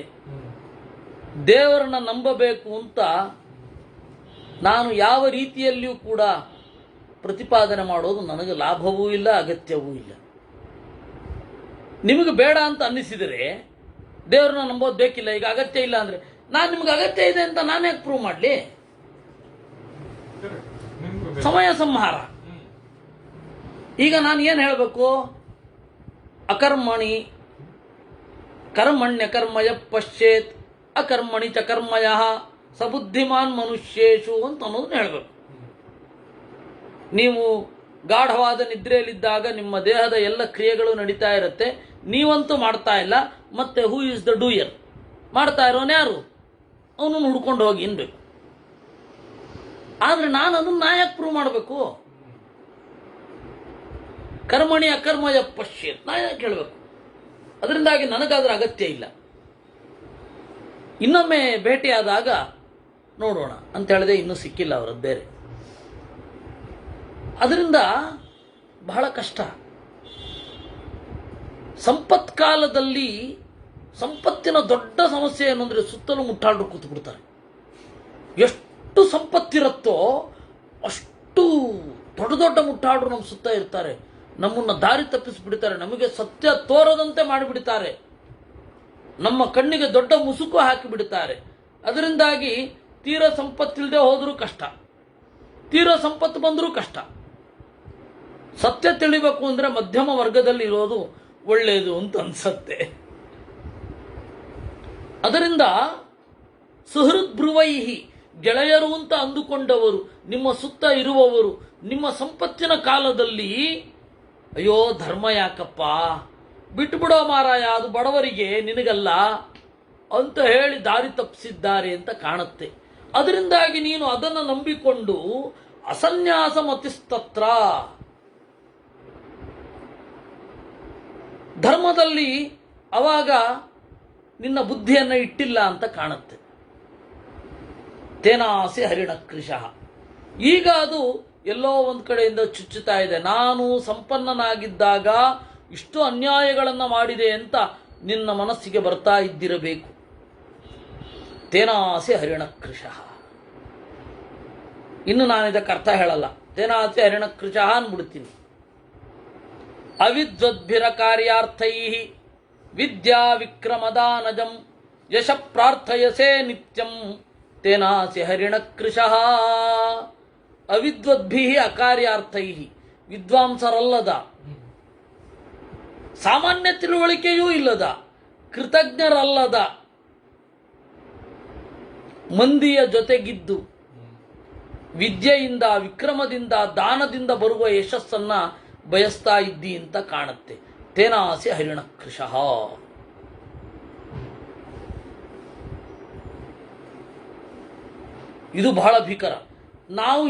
S1: ದೇವರನ್ನ ನಂಬಬೇಕು ಅಂತ ನಾನು ಯಾವ ರೀತಿಯಲ್ಲಿಯೂ ಕೂಡ ಪ್ರತಿಪಾದನೆ ಮಾಡೋದು ನನಗೆ ಲಾಭವೂ ಇಲ್ಲ, ಅಗತ್ಯವೂ ಇಲ್ಲ. ನಿಮಗೆ ಬೇಡ ಅಂತ ಅನ್ನಿಸಿದರೆ ದೇವರನ್ನ ನಂಬೋದು ಬೇಕಿಲ್ಲ, ಈಗ ಅಗತ್ಯ ಇಲ್ಲ ಅಂದರೆ ನಾನು ನಿಮ್ಗೆ ಅಗತ್ಯ ಇದೆ ಅಂತ ನಾನು ಯಾಕೆ ಪ್ರೂವ್ ಮಾಡಲಿ? ಸಮಯ ಸಂಹಾರ. ಈಗ ನಾನು ಏನು ಹೇಳಬೇಕು? ಅಕರ್ಮಣಿ ಕರ್ಮಣ್ಯಕರ್ಮಯ ಪಶ್ಚೇತ್ ಅಕರ್ಮಣಿ ಚ ಕರ್ಮಯ ಸಬುದ್ಧಿಮಾನ್ ಮನುಷ್ಯೇಶು ಅಂತ ಅನ್ನೋದನ್ನ ಹೇಳಬೇಕು. ನೀವು ಗಾಢವಾದ ನಿದ್ರೆಯಲ್ಲಿದ್ದಾಗ ನಿಮ್ಮ ದೇಹದ ಎಲ್ಲ ಕ್ರಿಯೆಗಳು ನಡೀತಾ ಇರುತ್ತೆ, ನೀವಂತೂ ಮಾಡ್ತಾ ಇಲ್ಲ. ಮತ್ತೆ ಹೂ ಇಸ್ ದ ಡೂಯರ್? ಮಾಡ್ತಾ ಇರೋನು ಯಾರು? ಅವನನ್ನು ಹುಡ್ಕೊಂಡು ಹೋಗಿ ಅನ್ಬೇಕು. ಆದರೆ ನಾನು ಅದನ್ನು ಯಾಕೆ ಪ್ರೂವ್ ಮಾಡಬೇಕು? ಕರ್ಮಣಿ ಅಕರ್ಮಯ ಪಶ್ಯೇತ್ ನಾ ಯಾಕೆ ಹೇಳಬೇಕು? ಅದರಿಂದಾಗಿ ನನಗಾದ್ರ ಅಗತ್ಯ ಇಲ್ಲ. ಇನ್ನೊಮ್ಮೆ ಭೇಟಿಯಾದಾಗ ನೋಡೋಣ ಅಂತ ಹೇಳಿದೆ, ಇನ್ನೂ ಸಿಕ್ಕಿಲ್ಲ ಅವರದ್ದು ಬೇರೆ. ಅದರಿಂದ ಬಹಳ ಕಷ್ಟ. ಸಂಪತ್ಕಾಲದಲ್ಲಿ ಸಂಪತ್ತಿನ ದೊಡ್ಡ ಸಮಸ್ಯೆ ಏನು ಅಂದರೆ ಸುತ್ತಲೂ ಮುಟ್ಟಾಡ್ರು ಕೂತು ಬಿಡ್ತಾರೆ. ಎಷ್ಟು ಸಂಪತ್ತಿರುತ್ತೋ ಅಷ್ಟು ದೊಡ್ಡ ದೊಡ್ಡ ಮುಟ್ಟಾಡ್ರು ನಮ್ಮ ಸುತ್ತ ಇರ್ತಾರೆ. ನಮ್ಮನ್ನು ದಾರಿ ತಪ್ಪಿಸಿಬಿಡ್ತಾರೆ, ನಮಗೆ ಸತ್ಯ ತೋರದಂತೆ ಮಾಡಿಬಿಡ್ತಾರೆ, ನಮ್ಮ ಕಣ್ಣಿಗೆ ದೊಡ್ಡ ಮುಸುಕು ಹಾಕಿಬಿಡ್ತಾರೆ. ಅದರಿಂದಾಗಿ ತೀರ ಸಂಪತ್ತಿಲ್ಲದೆ ಹೋದರೂ ಕಷ್ಟ, ತೀರ ಸಂಪತ್ತು ಬಂದರೂ ಕಷ್ಟ. ಸತ್ಯ ತಿಳಿಬೇಕು ಅಂದರೆ ಮಧ್ಯಮ ವರ್ಗದಲ್ಲಿ ಇರೋದು ಒಳ್ಳೆಯದು ಅಂತ ಅನ್ಸತ್ತೆ. ಅದರಿಂದ ಸುಹೃದ್ಭ್ರುವೈಹಿ, ಗೆಳೆಯರು ಅಂತ ಅಂದುಕೊಂಡವರು ನಿಮ್ಮ ಸುತ್ತ ಇರುವವರು ನಿಮ್ಮ ಸಂಪತ್ತಿನ ಕಾಲದಲ್ಲಿ ಅಯ್ಯೋ ಧರ್ಮ ಯಾಕಪ್ಪ, ಬಿಟ್ಟುಬಿಡೋ ಮಾರಾಯ, ಅದು ಬಡವರಿಗೆ ನಿನಗಲ್ಲ ಅಂತ ಹೇಳಿ ದಾರಿ ತಪ್ಪಿಸಿದ್ದಾರೆ ಅಂತ ಕಾಣುತ್ತೆ. ಅದರಿಂದಾಗಿ ನೀನು ಅದನ್ನು ನಂಬಿಕೊಂಡು ಅಸನ್ಯಾಸ ಮತಿಸ್ತತ್ರ, ಧರ್ಮದಲ್ಲಿ ಅವಾಗ ನಿನ್ನ ಬುದ್ಧಿಯನ್ನು ಇಟ್ಟಿಲ್ಲ ಅಂತ ಕಾಣುತ್ತೆ. ತೇನಾಸಿ ಹರಿಣ ಕೃಶಃ. ಈಗ ಅದು ಎಲ್ಲೋ ಒಂದು ಕಡೆಯಿಂದ ಚುಚ್ಚುತ್ತಾ ಇದೆ. ನಾನು ಸಂಪನ್ನನಾಗಿದ್ದಾಗ ಇಷ್ಟು ಅನ್ಯಾಯಗಳನ್ನು ಮಾಡಿದೆ ಅಂತ ನಿನ್ನ ಮನಸ್ಸಿಗೆ ಬರ್ತಾ ಇದ್ದಿರಬೇಕು. ತೇನಾಸಿ ಹರಿಣ ಕೃಶಃ. ಇನ್ನು ನಾನು ಇದಕ್ಕೆ ಅರ್ಥ ಹೇಳಲ್ಲ, ತೇನಾಸಿ ಹರಿಣ ಕೃಶಃ ಅಂದ್ಬಿಡ್ತೀನಿ. ಅವಿದ್ವದ್ಭಿರ ಕಾರ್ಯಾರ್ಥೈ ವಿದ್ಯಾ ವಿಕ್ರಮದಾನಜಂ ಯಶ ಪ್ರಾರ್ಥಯಸೆ ನಿತ್ಯಂ ತೇನಾಸಿ ಹರಿಣ ಕೃಶಃ. ಅವಿದ್ವದ್ಭಿ ಅಕಾರ್ಯಾರ್ಥೈ, ವಿದ್ವಾಂಸರಲ್ಲದ, ಸಾಮಾನ್ಯ ತಿಳುವಳಿಕೆಯೂ ಇಲ್ಲದ, ಕೃತಜ್ಞರಲ್ಲದ ಮಂದಿಯ ಜೊತೆಗಿದ್ದು ವಿದ್ಯೆಯಿಂದ, ವಿಕ್ರಮದಿಂದ, ದಾನದಿಂದ ಬರುವ ಯಶಸ್ಸನ್ನ ಬಯಸ್ತಾ ಇದ್ದಿ ಅಂತ ಕಾಣುತ್ತೆ. ತೇನಾಸಿ ಹರಿಣ ಕೃಶಃ. ಇದು ಬಹಳ ಭೀಕರ. ನಾವು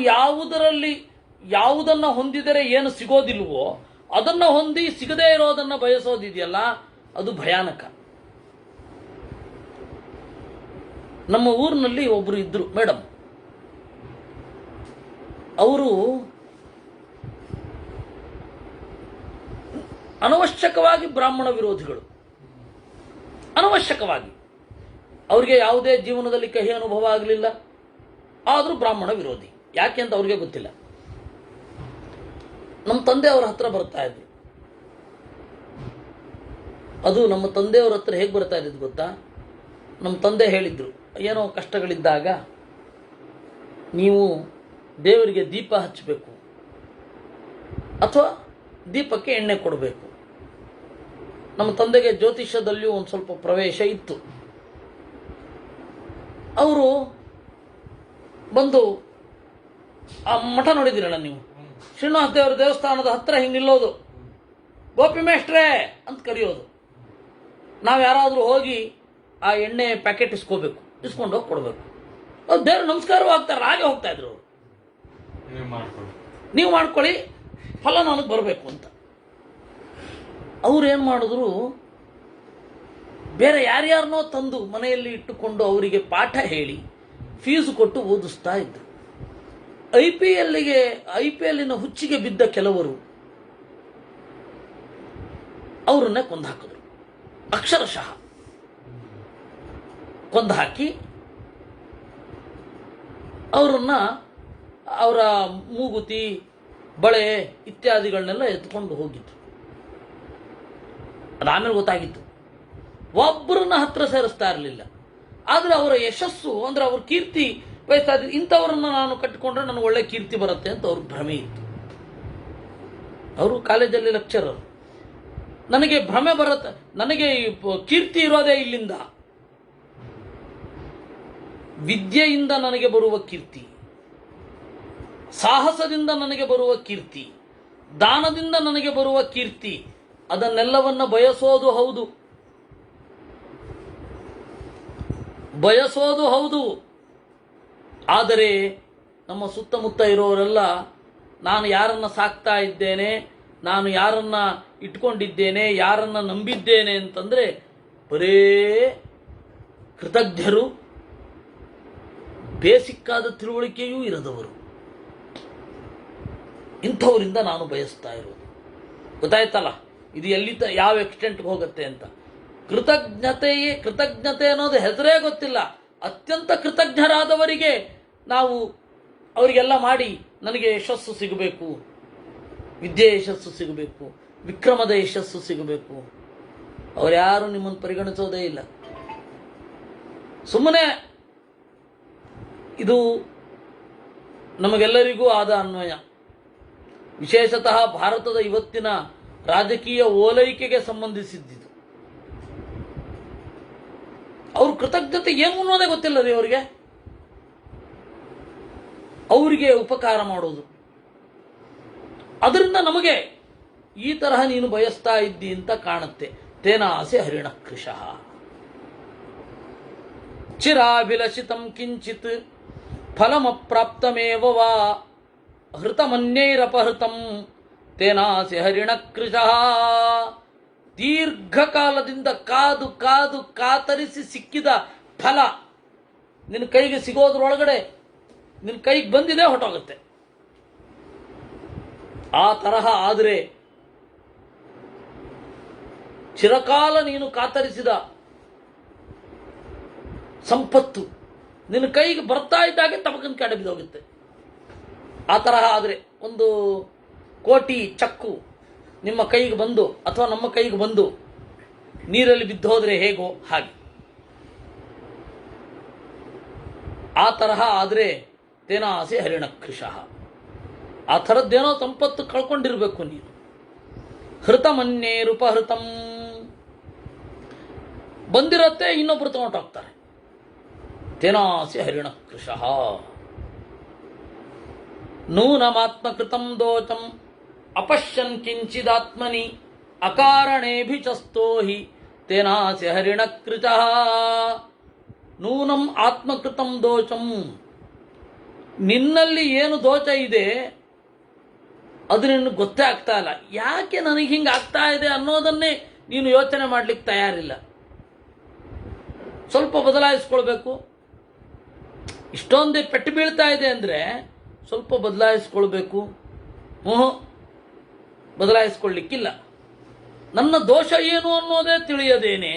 S1: ಯಾವುದನ್ನು ಹೊಂದಿದರೆ ಏನು ಸಿಗೋದಿಲ್ವೋ ಅದನ್ನು ಹೊಂದಿ ಸಿಗದೇ ಇರೋದನ್ನು ಬಯಸೋದಿದೆಯಲ್ಲ, ಅದು ಭಯಾನಕ. ನಮ್ಮ ಊರಿನಲ್ಲಿ ಒಬ್ಬರು ಇದ್ರು ಮೇಡಮ್. ಅವರು ಅನವಶ್ಯಕವಾಗಿ ಬ್ರಾಹ್ಮಣ ವಿರೋಧಿಗಳು, ಅನವಶ್ಯಕವಾಗಿ. ಅವರಿಗೆ ಯಾವುದೇ ಜೀವನದಲ್ಲಿ ಕಹಿ ಅನುಭವ ಆಗಲಿಲ್ಲ, ಆದರೂ ಬ್ರಾಹ್ಮಣ ವಿರೋಧಿ. ಯಾಕೆ ಅಂತ ಅವ್ರಿಗೆ ಗೊತ್ತಿಲ್ಲ. ನಮ್ಮ ತಂದೆ ಅವರ ಹತ್ರ ಬರ್ತಾ ಇದ್ರು. ಅದು ನಮ್ಮ ತಂದೆಯವರ ಹತ್ರ ಹೇಗೆ ಬರ್ತಾ ಇದ್ದು ಗೊತ್ತಾ? ನಮ್ಮ ತಂದೆ ಹೇಳಿದ್ರು, ಏನೋ ಕಷ್ಟಗಳಿದ್ದಾಗ ನೀವು ದೇವರಿಗೆ ದೀಪ ಹಚ್ಚಬೇಕು ಅಥವಾ ದೀಪಕ್ಕೆ ಎಣ್ಣೆ ಕೊಡಬೇಕು. ನಮ್ಮ ತಂದೆಗೆ ಜ್ಯೋತಿಷ್ಯದಲ್ಲಿಯೂ ಒಂದು ಸ್ವಲ್ಪ ಪ್ರವೇಶ ಇತ್ತು. ಅವರು ಬಂದು ಆ ಮಠ ನೋಡಿದಿರಲ್ಲ ನೀವು, ಶ್ರೀನಿವಾಸ ದೇವರ ದೇವಸ್ಥಾನದ ಹತ್ರ ಹಿಂಗೆ ನಿಲ್ಲೋದು, ಗೋಪಿ ಮೇಷ್ಟ್ರೇ ಅಂತ ಕರೆಯೋದು. ನಾವು ಯಾರಾದರೂ ಹೋಗಿ ಆ ಎಣ್ಣೆ ಪ್ಯಾಕೆಟ್ ಇಸ್ಕೊಂಡು ಹೋಗಿ ಕೊಡಬೇಕು. ಅವ್ರು ದೇವ್ರ ನಮಸ್ಕಾರವೂ ಆಗ್ತಾರೆ, ಹಾಗೆ ಹೋಗ್ತಾ ಇದ್ರು. ನೀವು ಮಾಡ್ಕೊಳ್ಳಿ, ಫಲ ನನಗೆ ಬರಬೇಕು ಅಂತ. ಅವ್ರು ಏನು ಮಾಡಿದ್ರು, ಬೇರೆ ಯಾರ್ಯಾರನೋ ತಂದು ಮನೆಯಲ್ಲಿ ಇಟ್ಟುಕೊಂಡು ಅವರಿಗೆ ಪಾಠ ಹೇಳಿ ಫೀಸು ಕೊಟ್ಟು ಓದಿಸ್ತಾ ಇದ್ರು. IPLನ ಹುಚ್ಚಿಗೆ ಬಿದ್ದ ಕೆಲವರು ಅವರನ್ನೇ ಕೊಂದು ಹಾಕಿದ್ರು. ಅಕ್ಷರಶಃ ಕೊಂದು ಹಾಕಿ ಅವರನ್ನ ಅವರ ಮೂಗುತಿ ಬಳೆ ಇತ್ಯಾದಿಗಳನ್ನೆಲ್ಲ ಎತ್ಕೊಂಡು ಹೋಗಿದ್ರು. ಅದಾಮೇಲೆ ಗೊತ್ತಾಗಿತ್ತು ಒಬ್ಬರನ್ನ ಹತ್ರ ಸೇರಿಸ್ತಾ ಇರಲಿಲ್ಲ. ಆದರೆ ಅವರ ಯಶಸ್ಸು ಅಂದರೆ ಅವ್ರ ಕೀರ್ತಿ ಬಯಸ್ತಾ ಇದ್ರು. ಇಂಥವ್ರನ್ನ ನಾನು ಕಟ್ಟಿಕೊಂಡ್ರೆ ನನಗೆ ಒಳ್ಳೆ ಕೀರ್ತಿ ಬರುತ್ತೆ ಅಂತ ಅವ್ರ ಭ್ರಮೆ ಇತ್ತು. ಅವರು ಕಾಲೇಜಲ್ಲಿ ಲೆಕ್ಚರರ್. ನನಗೆ ಭ್ರಮೆ ಬರುತ್ತೆ, ನನಗೆ ಕೀರ್ತಿ ಇರೋದೇ ಇಲ್ಲಿಂದ, ವಿದ್ಯೆಯಿಂದ ನನಗೆ ಬರುವ ಕೀರ್ತಿ, ಸಾಹಸದಿಂದ ನನಗೆ ಬರುವ ಕೀರ್ತಿ, ದಾನದಿಂದ ನನಗೆ ಬರುವ ಕೀರ್ತಿ, ಅದನ್ನೆಲ್ಲವನ್ನ ಬಯಸೋದು ಹೌದು, ಬಯಸೋದು ಹೌದು. ಆದರೆ ನಮ್ಮ ಸುತ್ತಮುತ್ತ ಇರೋರೆಲ್ಲ ನಾನು ಯಾರನ್ನ ಸಾಕ್ತಾ ಇದ್ದೇನೆ, ನಾನು ಯಾರನ್ನ ಇಟ್ಕೊಂಡಿದ್ದೇನೆ, ಯಾರನ್ನ ನಂಬಿದ್ದೇನೆ ಅಂತಂದ್ರೆ ಬರೇ ಕೃತಜ್ಞರು, ಬೇಸಿಕ್ಕಾದ ತಿಳುವಳಿಕೆಯೂ ಇರದವರು. ಇಂಥವರಿಂದ ನಾನು ಬಯಸ್ತಾ ಇರೋದು. ಗೊತ್ತಾಯ್ತಲ್ಲ ಇದು ಎಲ್ಲಿ ಯಾವ ಎಕ್ಸ್ಟೆಂಟ್ಗೆ ಹೋಗುತ್ತೆ ಅಂತ. ಕೃತಜ್ಞತೆ ಅನ್ನೋದು ಹೆಸರೇ ಗೊತ್ತಿಲ್ಲ. ಅತ್ಯಂತ ಕೃತಜ್ಞರಾದವರಿಗೆ ನಾವು ಅವರಿಗೆಲ್ಲ ಮಾಡಿ ನನಗೆ ಯಶಸ್ಸು ಸಿಗಬೇಕು, ವಿದ್ಯೆ ಯಶಸ್ಸು ಸಿಗಬೇಕು, ವಿಕ್ರಮದ ಯಶಸ್ಸು ಸಿಗಬೇಕು, ಅವರ್ಯಾರು ನಿಮ್ಮನ್ನು ಪರಿಗಣಿಸೋದೇ ಇಲ್ಲ. ಸುಮ್ಮನೆ ಇದು ನಮಗೆಲ್ಲರಿಗೂ ಆದ ಅನ್ವಯ. ವಿಶೇಷತಃ ಭಾರತದ ಇವತ್ತಿನ ರಾಜಕೀಯ ಓಲೈಕೆಗೆ ಸಂಬಂಧಿಸಿದ್ದಿದು. ಅವ್ರ ಕೃತಜ್ಞತೆ ಏನು ಅನ್ನೋದೇ ಗೊತ್ತಿಲ್ಲ ರೀ ಅವರಿಗೆ. ಅವರಿಗೆ ಉಪಕಾರ ಮಾಡೋದು, ಅದರಿಂದ ನಮಗೆ ಈ ತರಹ ನೀನು ಬಯಸ್ತಾ ಇದ್ದಿ ಅಂತ ಕಾಣುತ್ತೆ. ತೇನಾಸೆ ಹರಿಣ ಕೃಶಃ ಚಿರಾಭಿಲಷಿತಂ ಕಿಂಚಿತ್ ಫಲಮಪ್ರಾಪ್ತಮೇವ ವಾ ಹೃತಮನ್ಯೈರಪಹೃತಂ ತೇನಾಸೆ ಹರಿಣ ಕೃಶಃ. ದೀರ್ಘಕಾಲದಿಂದ ಕಾದು ಕಾದು ಕಾತರಿಸಿ ಸಿಕ್ಕಿದ ಫಲ ನಿನ್ನ ಕೈಗೆ ಸಿಗೋದ್ರೊಳಗಡೆ ನಿನ್ನ ಕೈಗೆ ಬಂದಿದೆ ಹೊಟ್ಟೋಗುತ್ತೆ. ಆ ತರಹ ಆದರೆ ಚಿರಕಾಲ ನೀನು ಕಾತರಿಸಿದ ಸಂಪತ್ತು ನಿನ್ನ ಕೈಗೆ ಬರ್ತಾ ಇದ್ದಾಗೆ ತಮಕನ ಕೆಡ ಬಿದ್ದೋಗುತ್ತೆ. ಆ ತರಹ ಆದರೆ ಒಂದು ಕೋಟಿ ಚಕ್ಕು ನಿಮ್ಮ ಕೈಗೆ ಬಂದು ಅಥವಾ ನಮ್ಮ ಕೈಗೆ ಬಂದು ನೀರಲ್ಲಿ ಬಿದ್ದೋದ್ರೆ ಹೇಗೋ ಹಾಗೆ. ಆ ತರಹ ಆದರೆ ತೇನಾಸೆ ಹರಿಣ ಕೃಶಃ. ಆ ಥರದ್ದೇನೋ ಸಂಪತ್ತು ಕಳ್ಕೊಂಡಿರ್ಬೇಕು ನೀನು. ಹೃತಮನ್ಯೇರುಪಹೃತಂ ಬಂದಿರತ್ತೆ, ಇನ್ನೊಬ್ರು ತಗೊಂಡೋಗ್ತಾರೆ. ತೇನಾಸೆ ಹರಿಣ ಕೃಶಃ. ನೂನಮಾತ್ಮಕೃತಂ ದೋಷಂ ಅಪಶ್ಯನ್ ಕಿಂಚಿದಾತ್ಮನಿ ಅಕಾರಣೇಭಿಚಸ್ತೋ ಹಿ ತೇನಾಸೆ ಹರಿಣ ಕೃಶಃ. ನೂನಂ ಆತ್ಮಕೃತಂ ದೋಷಂ, ನಿನ್ನಲ್ಲಿ ಏನು ದೋಷ ಇದೆ ಅದು ನಿನಗೆ ಗೊತ್ತೇ ಆಗ್ತಾ ಇಲ್ಲ. ಯಾಕೆ ನನಗೆ ಹಿಂಗೆ ಆಗ್ತಾ ಇದೆ ಅನ್ನೋದನ್ನೇ ನೀನು ಯೋಚನೆ ಮಾಡ್ಲಿಕ್ಕೆ ತಯಾರಿಲ್ಲ. ಸ್ವಲ್ಪ ಬದಲಾಯಿಸ್ಕೊಳ್ಬೇಕು. ಇಷ್ಟೊಂದೇ ಪೆಟ್ಟು ಬೀಳ್ತಾ ಇದೆ ಅಂದರೆ ಸ್ವಲ್ಪ ಬದಲಾಯಿಸ್ಕೊಳ್ಬೇಕು. ಬದಲಾಯಿಸ್ಕೊಳ್ಳಿಕ್ಕಿಲ್ಲ. ನನ್ನ ದೋಷ ಏನು ಅನ್ನೋದೇ ತಿಳಿಯದೇನೆ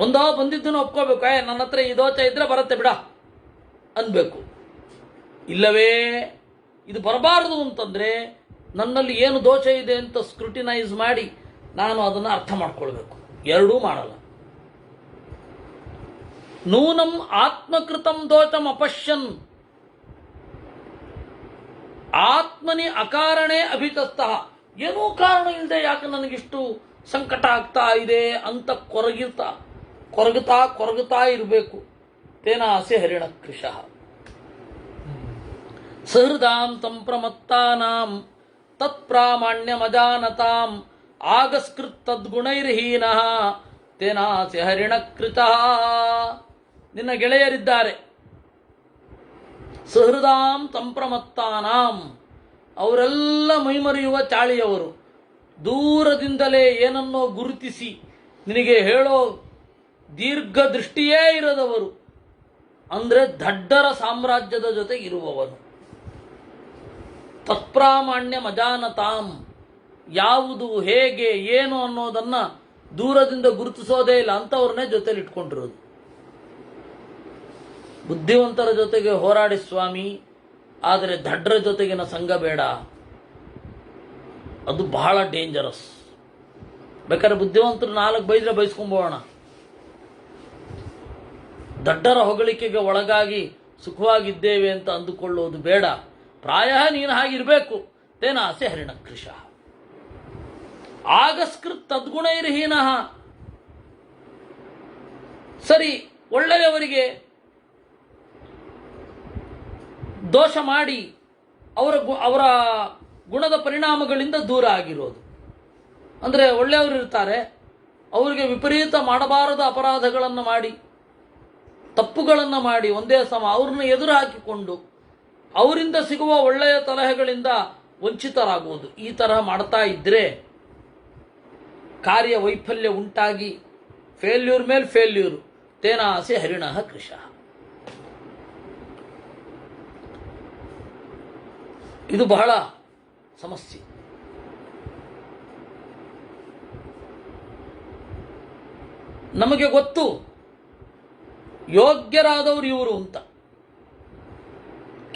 S1: ಒಂದೋ ಬಂದಿದ್ದನ್ನು ಒಪ್ಕೋಬೇಕು. ನನ್ನ ಹತ್ರ ಈ ದೋಷ ಇದ್ರೆ ಬರುತ್ತೆ ಬಿಡ ಅನ್ಬೇಕು. ಇಲ್ಲವೇ ಇದು ಬರಬಾರದು ಅಂತಂದ್ರೆ ನನ್ನಲ್ಲಿ ಏನು ದೋಷ ಇದೆ ಅಂತ ಸ್ಕ್ರೂಟಿನೈಸ್ ಮಾಡಿ ನಾನು ಅದನ್ನು ಅರ್ಥ ಮಾಡ್ಕೊಳ್ಬೇಕು. ಎರಡೂ ಮಾಡಲ್ಲ. ನೂನಂ ಆತ್ಮಕೃತಂ ದೋಷಂ ಅಪಶ್ಯನ್, ಆತ್ಮನಿ ಅಕಾರಣೇ ಅಭಿತಸ್ತಃ, ಏನೂ ಕಾರಣ ಇಲ್ಲದೆ ಯಾಕೆ ನನಗಿಷ್ಟು ಸಂಕಟ ಆಗ್ತಾ ಇದೆ ಅಂತ ಕೊರಗುತ್ತಾ ಇರಬೇಕು. ತೇನಾಸೆ ಹರಿಣ ಕೃಶಃ. ಸಹೃದಾಂ ಸಂಪ್ರಮತ್ತಾನಾಂ ತತ್ಪ್ರಾಮಾಣ್ಯಮಜಾನತಾಂ ಆಗಸ್ಕೃತ್ ತದ್ಗುಣೈರ್ಹೀನಃ ತೇನಾಸೆ ಹರಿಣ ಕೃತಃ. ನಿನ್ನ ಗೆಳೆಯರಿದ್ದಾರೆ, ಸಹೃದಾಂ ಸಂಪ್ರಮತ್ತಾನಾಂ, ಅವರೆಲ್ಲ ಮೈಮರೆಯುವ ಚಾಳಿಯವರು, ದೂರದಿಂದಲೇ ಏನನ್ನೋ ಗುರುತಿಸಿ ನಿನಗೆ ಹೇಳೋ ದೀರ್ಘ ದೃಷ್ಟಿಯೇ ಇರದವರು, ಅಂದರೆ ದಡ್ಡರ ಸಾಮ್ರಾಜ್ಯದ ಜೊತೆ ಇರುವವನು. ತತ್ಪ್ರಾಮಾಣ್ಯ ಮಜಾನತಾಂ, ಯಾವುದು ಹೇಗೆ ಏನು ಅನ್ನೋದನ್ನು ದೂರದಿಂದ ಗುರುತಿಸೋದೇ ಇಲ್ಲ, ಅಂಥವ್ರನ್ನೇ ಜೊತೆಲಿ ಇಟ್ಕೊಂಡಿರೋದು. ಬುದ್ಧಿವಂತರ ಜೊತೆಗೆ ಹೋರಾಡಿ ಸ್ವಾಮಿ, ಆದರೆ ದಡ್ರ ಜೊತೆಗಿನ ಸಂಘ ಬೇಡ, ಅದು ಬಹಳ ಡೇಂಜರಸ್. ಬೇಕಾದ್ರೆ ಬುದ್ಧಿವಂತರು 4 ಬೈದ್ರೆ ಬೈಸ್ಕೊಂಬೋಣ, ದಡ್ಡರ ಹೊಗಳಿಕೆಗೆ ಒಳಗಾಗಿ ಸುಖವಾಗಿದ್ದೇವೆ ಅಂತ ಅಂದುಕೊಳ್ಳೋದು ಬೇಡ. ಪ್ರಾಯ ನೀನು ಹಾಗಿರ್ಬೇಕು. ತೇನಾಸೆ ಹರಿಣಕೃಶ ಆಗಸ್ಕೃತ್ ತದ್ಗುಣೈರ್ಹೀನ. ಸರಿ, ಒಳ್ಳೆಯವರಿಗೆ ದೋಷ ಮಾಡಿ ಅವರ ಗುಣದ ಪರಿಣಾಮಗಳಿಂದ ದೂರ ಆಗಿರೋದು. ಅಂದರೆ ಒಳ್ಳೆಯವರು ಇರ್ತಾರೆ, ಅವರಿಗೆ ವಿಪರೀತ ಮಾಡಬಾರದ ಅಪರಾಧಗಳನ್ನು ಮಾಡಿ, ತಪ್ಪುಗಳನ್ನು ಮಾಡಿ ಒಂದೇ ಸಮ ಅವ್ರನ್ನ ಎದುರು ಹಾಕಿಕೊಂಡು ಅವರಿಂದ ಸಿಗುವ ಒಳ್ಳೆಯ ಸಲಹೆಗಳಿಂದ ವಂಚಿತರಾಗುವುದು. ಈ ತರಹ ಮಾಡ್ತಾ ಇದ್ದರೆ ಕಾರ್ಯ ವೈಫಲ್ಯ ಉಂಟಾಗಿ ಫೇಲ್ಯೂರ್ ಮೇಲೆ ಫೇಲ್ಯೂರು. ತೇನಾಸೆ ಹರಿಣಃ ಕೃಶ. ಇದು ಬಹಳ ಸಮಸ್ಯೆ. ನಮಗೆ ಗೊತ್ತು ಯೋಗ್ಯರಾದವರು ಇವರು ಅಂತ.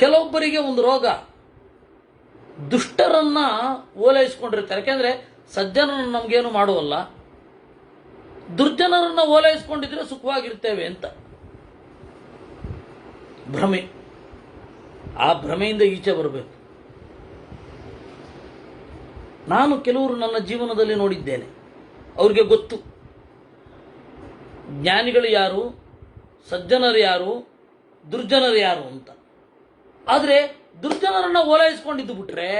S1: ಕೆಲವೊಬ್ಬರಿಗೆ ಒಂದು ರೋಗ, ದುಷ್ಟರನ್ನ ಓಲೈಸ್ಕೊಂಡಿರ್ತಾರೆ. ಯಾಕೆಂದ್ರೆ ಸಜ್ಜನರನ್ನು ನಮಗೇನು ಮಾಡುವಲ್ಲ, ದುರ್ಜನರನ್ನ ಓಲೈಸ್ಕೊಂಡಿದ್ರೆ ಸುಖವಾಗಿರ್ತೇವೆ ಅಂತ ಭ್ರಮೆ. ಆ ಭ್ರಮೆಯಿಂದ ಈಚೆ ಬರಬೇಕು. ನಾನು ಕೆಲವರು ನನ್ನ ಜೀವನದಲ್ಲಿ ನೋಡಿದ್ದೇನೆ, ಅವ್ರಿಗೆ ಗೊತ್ತು ಜ್ಞಾನಿಗಳು ಯಾರು, ಸಜ್ಜನರು ಯಾರು, ದುರ್ಜನರು ಯಾರು ಅಂತ. ಆದರೆ ದುರ್ಜನರನ್ನ ಓಲೈಸ್ಕೊಂಡಿದ್ದು ಬಿಟ್ರೆ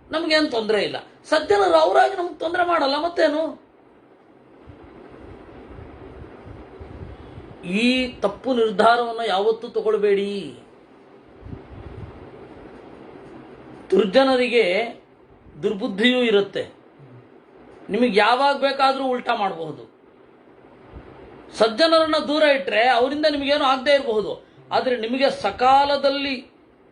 S1: ನಮಗೇನು ತೊಂದರೆ ಇಲ್ಲ. ಸಜ್ಜನರು ಅವರಾಗಿ ನಮಗೆ ತೊಂದರೆ ಮಾಡಲ್ಲ, ಮತ್ತೇನು. ಈ ತಪ್ಪು ನಿರ್ಧಾರವನ್ನು ಯಾವತ್ತೂ ತಗೊಳ್ಬೇಡಿ. ದುರ್ಜನರಿಗೆ ದುರ್ಬುದ್ಧಿಯೂ ಇರುತ್ತೆ, ನಿಮಗೆ ಯಾವಾಗ ಬೇಕಾದರೂ ಉಲ್ಟಾ ಮಾಡಬಹುದು. ಸಜ್ಜನರನ್ನ ದೂರ ಇಟ್ಟರೆ ಅವರಿಂದ ನಿಮಗೇನು ಆಗದೆ ಇರಬಹುದು, ಆದರೆ ನಿಮಗೆ ಸಕಾಲದಲ್ಲಿ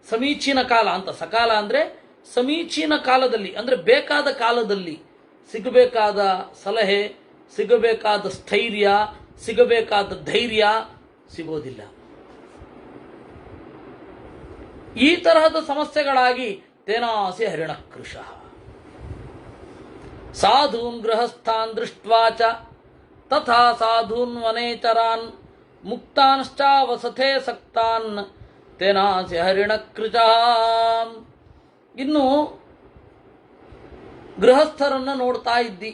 S1: ಸಮೀಚೀನ ಕಾಲ ಅಂತ, ಸಕಾಲ ಅಂದರೆ ಸಮೀಚೀನ ಕಾಲದಲ್ಲಿ, ಅಂದರೆ ಬೇಕಾದ ಕಾಲದಲ್ಲಿ ಸಿಗಬೇಕಾದ ಸಲಹೆ, ಸಿಗಬೇಕಾದ ಸ್ಥೈರ್ಯ, ಸಿಗಬೇಕಾದ ಧೈರ್ಯ ಸಿಗೋದಿಲ್ಲ. ಈ ತರಹದ ಸಮಸ್ಯೆಗಳಾಗಿ ತೇನಾಸೆ ಹರಿಣಕೃಶ. ಸಾಧೂನ್ ಗೃಹಸ್ಥಾನ್ ದೃಷ್ಟ್ವಾಚ ತಥಾ ಸಾಧೂನ್ ವನೇಚರಾನ್ ಮುಕ್ತಾನ್ಶ್ಚ ವಸಥೇ ಸಕ್ತಾನ್ ತೇನಾಸೆ ಹರಿಣಕೃಶ. ಇನ್ನು ಗೃಹಸ್ಥರನ್ನ ನೋಡ್ತಾ ಇದ್ದಿ,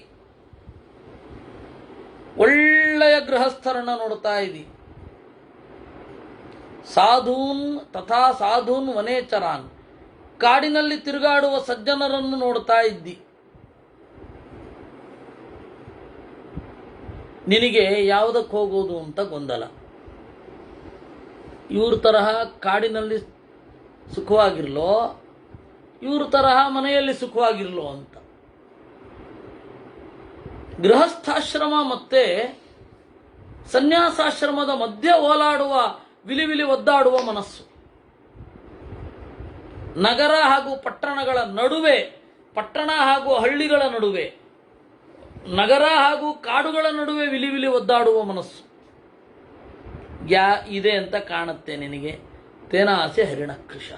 S1: ಒಳ್ಳೆಯ ಗೃಹಸ್ಥರನ್ನ ನೋಡ್ತಾ ಇದ್ದಿ. ಸಾಧೂನ್ ತಥಾ ಸಾಧೂನ್ ವನೇಚರಾನ್, ಕಾಡಿನಲ್ಲಿ ತಿರುಗಾಡುವ ಸಜ್ಜನರನ್ನು ನೋಡ್ತಾ ಇದ್ದಿ. ನಿನಗೆ ಯಾವುದಕ್ಕೆ ಹೋಗೋದು ಅಂತ ಗೊಂದಲ. ಇವ್ರ ತರಹ ಕಾಡಿನಲ್ಲಿ ಸುಖವಾಗಿರ್ಲೋ, ಇವ್ರ ತರಹ ಮನೆಯಲ್ಲಿ ಸುಖವಾಗಿರ್ಲೋ ಅಂತ. ಗೃಹಸ್ಥಾಶ್ರಮ ಮತ್ತೆ ಸನ್ಯಾಸಾಶ್ರಮದ ಮಧ್ಯೆ ಓಲಾಡುವ, ವಿಲಿವಿಲಿ ಒದ್ದಾಡುವ ಮನಸ್ಸು. ನಗರ ಹಾಗೂ ಪಟ್ಟಣಗಳ ನಡುವೆ, ಪಟ್ಟಣ ಹಾಗೂ ಹಳ್ಳಿಗಳ ನಡುವೆ, ನಗರ ಹಾಗೂ ಕಾಡುಗಳ ನಡುವೆ ವಿಲಿವಿಲಿ ಒದ್ದಾಡುವ ಮನಸ್ಸು ಇದೆ ಅಂತ ಕಾಣುತ್ತೆ ನಿನಗೆ. ತೇನಾಸೆ ಹರಿಣಕೃಶ.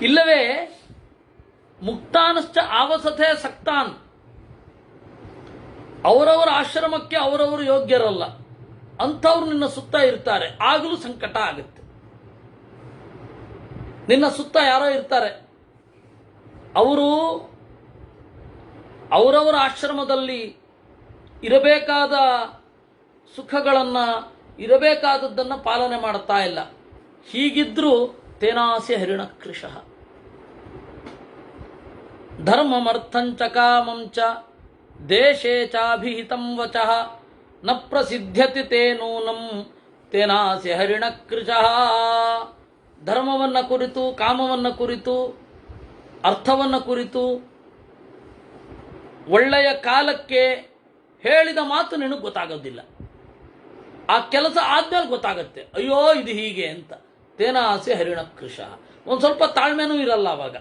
S1: ಇಲ್ಲವೇ ಮುಕ್ತಾನಶ್ಚ ಆವಸಥೆ ಸಕ್ತಾನ್, ಅವರವರ ಆಶ್ರಮಕ್ಕೆ ಅವರವರು ಯೋಗ್ಯರಲ್ಲ, ಅಂಥವ್ರು ನಿನ್ನ ಸುತ್ತ ಇರ್ತಾರೆ, ಆಗಲೂ ಸಂಕಟ ಆಗುತ್ತೆ. ನಿನ್ನ ಸುತ್ತ ಯಾರೋ ಇರ್ತಾರೆ, ಅವರು ಅವರವರ ಆಶ್ರಮದಲ್ಲಿ ಇರಬೇಕಾದ ಸುಖಗಳನ್ನು, ಇರಬೇಕಾದದ್ದನ್ನು ಪಾಲನೆ ಮಾಡ್ತಾ ಇಲ್ಲ. ಹೀಗಿದ್ರೂ ತೇನಾಸೆ ಹರಿಣಕೃಶ. ಧರ್ಮಮರ್ಥಂಚ ಕಾಮಂಚ ದೇಶೇ ಚಾಭಿಹಿತಂ ವಚಃ ನ ಪ್ರಸಿದ್ಧ್ಯತಿ ತೇ ನೂನಂ ತೇನಾಸೆ ಹರಿಣಕೃಶ. ಧರ್ಮವನ್ನು ಕುರಿತು, ಕಾಮವನ್ನು ಕುರಿತು, ಅರ್ಥವನ್ನು ಕುರಿತು ಒಳ್ಳೆಯ ಕಾಲಕ್ಕೆ ಹೇಳಿದ ಮಾತು ನಿನಗೆ ಗೊತ್ತಾಗೋದಿಲ್ಲ. ಆ ಕೆಲಸ ಆದ್ಮೇಲೆ ಗೊತ್ತಾಗತ್ತೆ, ಅಯ್ಯೋ ಇದು ಹೀಗೆ ಅಂತ. ತೇನಾಸೆ ಹರಿಣಕೃಶ. ಒಂದು ಸ್ವಲ್ಪ ತಾಳ್ಮೆನೂ ಇರಲ್ಲ ಅವಾಗ.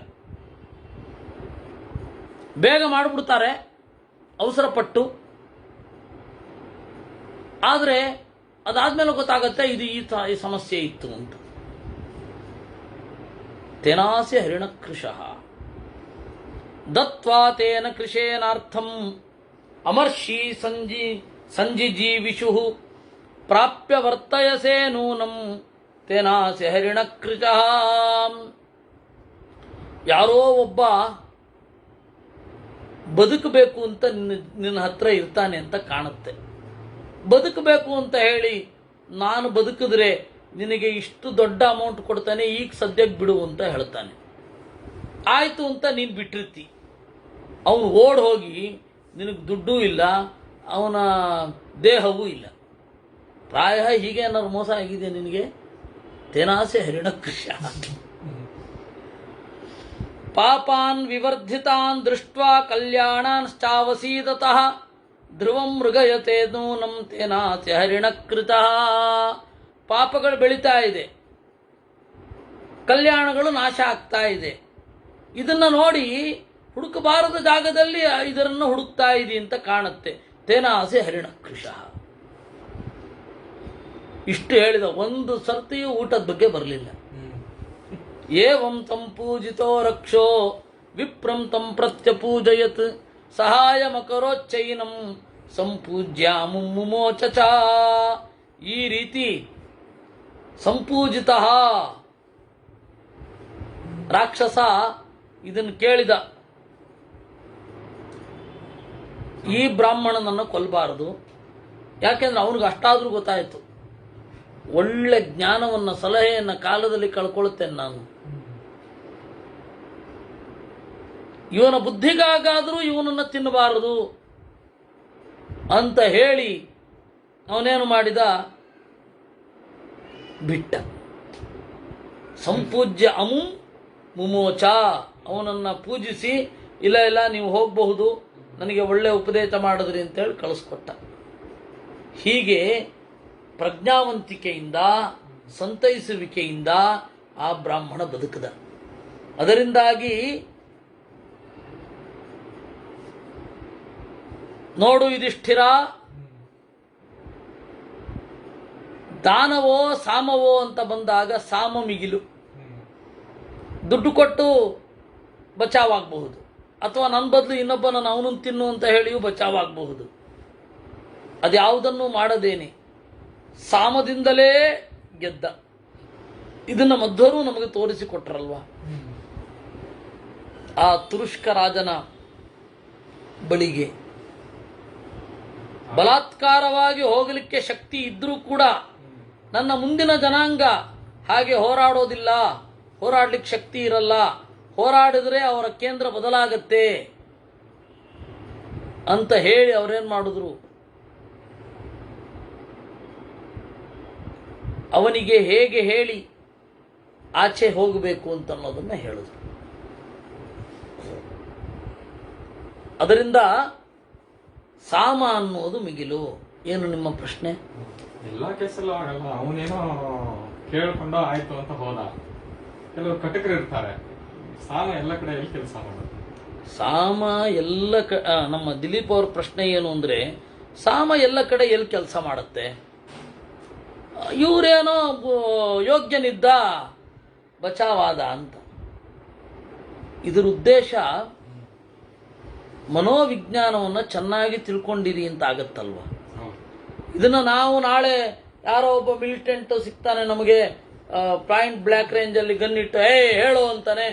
S1: ಬೇಗ ಮಾಡಿಬಿಡ್ತಾರೆ ಅವಸರಪಟ್ಟು. ಆದರೆ ಅದಾದ್ಮೇಲೆ ಗೊತ್ತಾಗತ್ತೆ ಇದು ಈ ಸಮಸ್ಯೆ ಇತ್ತು ಅಂತ. ತೇನಾಸಿ ಹರಿಣಕೃಶಃ ದತ್ವಾ ತೇನ ಕೃಷೇನಾರ್ಥಂ ಅಮರ್ಷಿ ಸಂಜಿಜೀವಿಷು ಪ್ರಾಪ್ಯ ವರ್ತಯಸೇ ನೂನಂ ತೇನಾಸಿ ಹರಿಣಕೃಶಃ. ಯಾರೋ ಒಬ್ಬ ಬದುಕಬೇಕು ಅಂತ ನಿನ್ನ ಹತ್ರ ಇರ್ತಾನೆ ಅಂತ ಕಾಣುತ್ತೆ. ಬದುಕಬೇಕು ಅಂತ ಹೇಳಿ ನಾನು ಬದುಕಿದ್ರೆ ನಿನಗೆ ಇಷ್ಟು ದೊಡ್ಡ ಅಮೌಂಟ್ ಕೊಡ್ತಾನೆ, ಈಗ ಸದ್ಯಕ್ಕೆ ಬಿಡು ಅಂತ ಹೇಳ್ತಾನೆ. ಆಯಿತು ಅಂತ ನೀನು ಬಿಟ್ಟಿರ್ತಿ. ಅವನು ಓಡ್ ಹೋಗಿ ನಿನಗೆ ದುಡ್ಡೂ ಇಲ್ಲ, ಅವನ ದೇಹವೂ ಇಲ್ಲ. ಪ್ರಾಯ ಹೀಗೆ ಏನಾದ್ರು ಮೋಸ ಆಗಿದೆ ನಿನಗೆ. ತೇನಾಸೆ ಹರಿಣಕೃಶ ಪಾಪಾನ್ ವಿವರ್ಧಿತಾನ್ ದೃಷ್ಟ್ವಾ ಕಲ್ಯಾಣಾನ್ಶ್ಚಾವಸೀದತಃ ಧ್ರುವಂ ಮೃಗಯತೆ ನೂನಂ ತೇನಾಸೆ ಹರಿಣಕೃತಃ. ಪಾಪಗಳು ಬೆಳೀತಾ ಇದೆ, ಕಲ್ಯಾಣಗಳು ನಾಶ ಆಗ್ತಾ ಇದೆ. ಇದನ್ನ ನೋಡಿ ಹುಡುಕಬಾರದ ಜಾಗದಲ್ಲಿ ಇದರನ್ನು ಹುಡುಕ್ತಾ ಇದೆ ಅಂತ ಕಾಣುತ್ತೆ. ತೇನಾಸೆ ಹರಿಣಕೃಶಃ. ಇಷ್ಟು ಹೇಳಿದ ಒಂದು ಸರ್ತಿಯೂ ಊಟದ ಬಗ್ಗೆ ಬರಲಿಲ್ಲ. ಏವಂ ತಂ ಪೂಜಿತೋ ರಕ್ಷೋ ವಿಪ್ರಂ ತಂ ಪ್ರತ್ಯಪೂಜಯತ್ ಸಹಾಯಮಕರೋಚ್ಚೈನಂ ಸಂಪೂಜ್ಯ ಮುಮೋಚಚ. ಈ ರೀತಿ ಸಂಪೂಜಿತ ರಾಕ್ಷಸ ಇದನ್ನು ಕೇಳಿದ. ಈ ಬ್ರಾಹ್ಮಣನನ್ನು ಕೊಲ್ಲಬಾರದು, ಯಾಕೆಂದ್ರೆ ಅವನಿಗೆ ಅಷ್ಟಾದ್ರೂ ಗೊತ್ತಾಯಿತು. ಒಳ್ಳೆ ಜ್ಞಾನವನ್ನು ಸಲಹೆಯನ್ನು ಕಾಲದಲ್ಲಿ ಕಳ್ಕೊಳ್ತೇನೆ ನಾನು. ಇವನ ಬುದ್ಧಿಗಾಗಾದರೂ ಇವನನ್ನು ತಿನ್ನಬಾರದು ಅಂತ ಹೇಳಿ ಅವನೇನು ಮಾಡಿದ, ಬಿಟ್ಟ. ಸಂಪೂಜ್ಯ ಮುಮೋಚ. ಅವನನ್ನು ಪೂಜಿಸಿ, ಇಲ್ಲ ಇಲ್ಲ ನೀವು ಹೋಗಬಹುದು, ನನಗೆ ಒಳ್ಳೆ ಉಪದೇಶ ಮಾಡಿದ್ರಿ ಅಂತೇಳಿ ಕಳಿಸ್ಕೊಟ್ಟ. ಹೀಗೆ ಪ್ರಜ್ಞಾವಂತಿಕೆಯಿಂದ ಸಂತೈಸುವಿಕೆಯಿಂದ ಆ ಬ್ರಾಹ್ಮಣ ಬದುಕದ. ಅದರಿಂದಾಗಿ ನೋಡು ಯುಧಿಷ್ಠಿರ, ದಾನವೋ ಸಾಮವೋ ಅಂತ ಬಂದಾಗ ಸಾಮ ಮಿಗಿಲು. ದುಡ್ಡು ಕೊಟ್ಟು ಬಚಾವಾಗಬಹುದು, ಅಥವಾ ನನ್ನ ಬದಲು ಇನ್ನೊಬ್ಬನನ್ನು ಅವನನ್ನು ತಿನ್ನು ಅಂತ ಹೇಳಿಯೂ ಬಚಾವಾಗಬಹುದು. ಅದ್ಯಾವುದನ್ನು ಮಾಡದೇನೆ ಸಾಮದಿಂದಲೇ ಗೆದ್ದ. ಇದನ್ನ ಮಧ್ವರು ನಮಗೆ ತೋರಿಸಿಕೊಟ್ರಲ್ವಾ. ಆ ತುರುಷ್ಕ ರಾಜನ ಬಳಿಗೆ ಬಲಾತ್ಕಾರವಾಗಿ ಹೋಗಲಿಕ್ಕೆ ಶಕ್ತಿ ಇದ್ರೂ ಕೂಡ ನನ್ನ ಮುಂದಿನ ಜನಾಂಗ ಹಾಗೆ ಹೋರಾಡೋದಿಲ್ಲ, ಹೋರಾಡ್ಲಿಕ್ಕೆ ಶಕ್ತಿ ಇರಲ್ಲ, ಹೋರಾಡಿದ್ರೆ ಅವರ ಕೇಂದ್ರ ಬದಲಾಗತ್ತೆ ಅಂತ ಹೇಳಿ ಅವರೇನ್ ಮಾಡಿದ್ರು, ಅವನಿಗೆ ಹೇಗೆ ಹೇಳಿ ಆಚೆ ಹೋಗಬೇಕು ಅಂತ ಅನ್ನೋದನ್ನ ಹೇಳಿದ್ರು. ಅದರಿಂದ ಸಾಮ ಅನ್ನೋದು ಮಿಗಿಲು. ಏನು ನಿಮ್ಮ ಪ್ರಶ್ನೆ?
S2: ಎಲ್ಲಾ ಕೇಸಲ್ಲೂ ಆಗಲ್ಲ. ಅವನೇನೋ ಕೇಳ್ಕೊಂಡು ಆಯ್ತು ಅಂತ ಹೋದ. ಕೆಲವರು ಕಟಕರು ಇರ್ತಾರೆ. ಸಾಮ ಎಲ್ಲ ಕಡೆ ಎಲ್ಲಿ ಕೆಲಸ ಮಾಡೋದು?
S1: ಸಾಮ ಎಲ್ಲ ನಮ್ಮ ದಿಲೀಪ್ ಅವ್ರ ಪ್ರಶ್ನೆ ಏನು ಅಂದ್ರೆ, ಸಾಮ ಎಲ್ಲ ಕಡೆ ಎಲ್ಲಿ ಕೆಲಸ ಮಾಡುತ್ತೆ? ಇವರೇನೋ ಯೋಗ್ಯನಿದ್ದ ಬಚಾವಾದ ಅಂತ. ಇದರ ಉದ್ದೇಶ ಮನೋವಿಜ್ಞಾನವನ್ನು ಚೆನ್ನಾಗಿ ತಿಳ್ಕೊಂಡಿರಿ ಅಂತ ಆಗತ್ತಲ್ವ. ಇದನ್ನ ನಾವು ನಾಳೆ ಯಾರೋ ಒಬ್ಬ ಮಿಲಿಟೆಂಟ್ ಸಿಗ್ತಾನೆ ನಮಗೆ ಪಾಯಿಂಟ್ ಬ್ಲ್ಯಾಕ್ ರೇಂಜಲ್ಲಿ ಗನ್ನಿಟ್ಟು ಹೇಳು ಅಂತಾನೆ,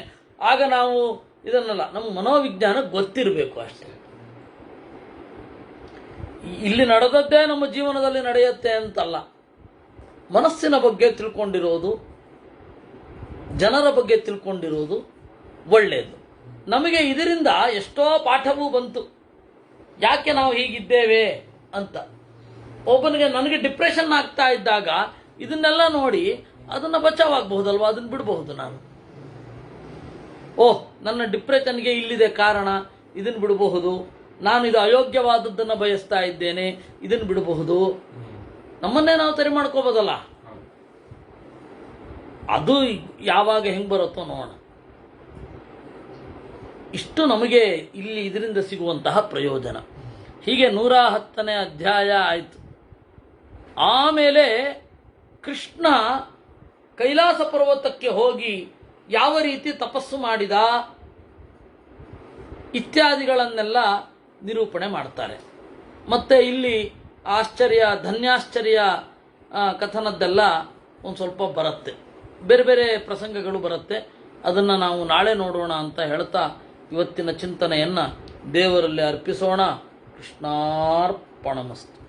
S1: ಆಗ ನಾವು ಇದನ್ನಲ್ಲ, ನಮ್ಮ ಮನೋವಿಜ್ಞಾನ ಗೊತ್ತಿರಬೇಕು ಅಷ್ಟೇ. ಇಲ್ಲಿ ನಡೆದದ್ದೇ ನಮ್ಮ ಜೀವನದಲ್ಲಿ ನಡೆಯುತ್ತೆ ಅಂತಲ್ಲ. ಮನಸ್ಸಿನ ಬಗ್ಗೆ ತಿಳ್ಕೊಂಡಿರೋದು, ಜನರ ಬಗ್ಗೆ ತಿಳ್ಕೊಂಡಿರೋದು ಒಳ್ಳೆಯದು. ನಮಗೆ ಇದರಿಂದ ಎಷ್ಟೋ ಪಾಠವೂ ಬಂತು, ಯಾಕೆ ನಾವು ಹೀಗಿದ್ದೇವೆ ಅಂತ. ಒಬ್ಬನಿಗೆ ನನಗೆ ಡಿಪ್ರೆಷನ್ ಆಗ್ತಾ ಇದ್ದಾಗ ಇದನ್ನೆಲ್ಲ ನೋಡಿ ಅದನ್ನು ಬಚಾವಾಗಬಹುದಲ್ವಾ, ಅದನ್ನು ಬಿಡಬಹುದು ನಾನು. ಓಹ್, ನನ್ನ ಡಿಪ್ರೆಷನ್ಗೆ ಇಲ್ಲಿದೆ ಕಾರಣ, ಇದನ್ನು ಬಿಡಬಹುದು. ನಾನು ಇದು ಅಯೋಗ್ಯವಾದದ್ದನ್ನು ಬಯಸ್ತಾ ಇದ್ದೇನೆ, ಇದನ್ನು ಬಿಡಬಹುದು. ನಮ್ಮನ್ನೇ ನಾವು ಸರಿ ಮಾಡ್ಕೋಬೋದಲ್ಲ. ಅದು ಯಾವಾಗ ಹೆಂಗೆ ಬರುತ್ತೋ ನೋಡೋಣ. ಇಷ್ಟು ನಮಗೆ ಇಲ್ಲಿ ಇದರಿಂದ ಸಿಗುವಂತಹ ಪ್ರಯೋಜನ. ಹೀಗೆ 110ನೇ ಅಧ್ಯಾಯ ಆಯಿತು. ಆಮೇಲೆ ಕೃಷ್ಣ ಕೈಲಾಸ ಪರ್ವತಕ್ಕೆ ಹೋಗಿ ಯಾವ ರೀತಿ ತಪಸ್ಸು ಮಾಡಿದ ಇತ್ಯಾದಿಗಳನ್ನೆಲ್ಲ ನಿರೂಪಣೆ ಮಾಡ್ತಾರೆ. ಮತ್ತು ಇಲ್ಲಿ ಧನ್ಯಾಶ್ಚರ್ಯ ಕಥನದ್ದೆಲ್ಲ ಒಂದು ಸ್ವಲ್ಪ ಬರುತ್ತೆ, ಬೇರೆ ಬೇರೆ ಪ್ರಸಂಗಗಳು ಬರುತ್ತೆ. ಅದನ್ನು ನಾವು ನಾಳೆ ನೋಡೋಣ ಅಂತ ಹೇಳ್ತಾ ಇವತ್ತಿನ ಚಿಂತನೆಯನ್ನು ದೇವರಲ್ಲಿ ಅರ್ಪಿಸೋಣ. ಕೃಷ್ಣಾರ್ಪಣಮಸ್ತು.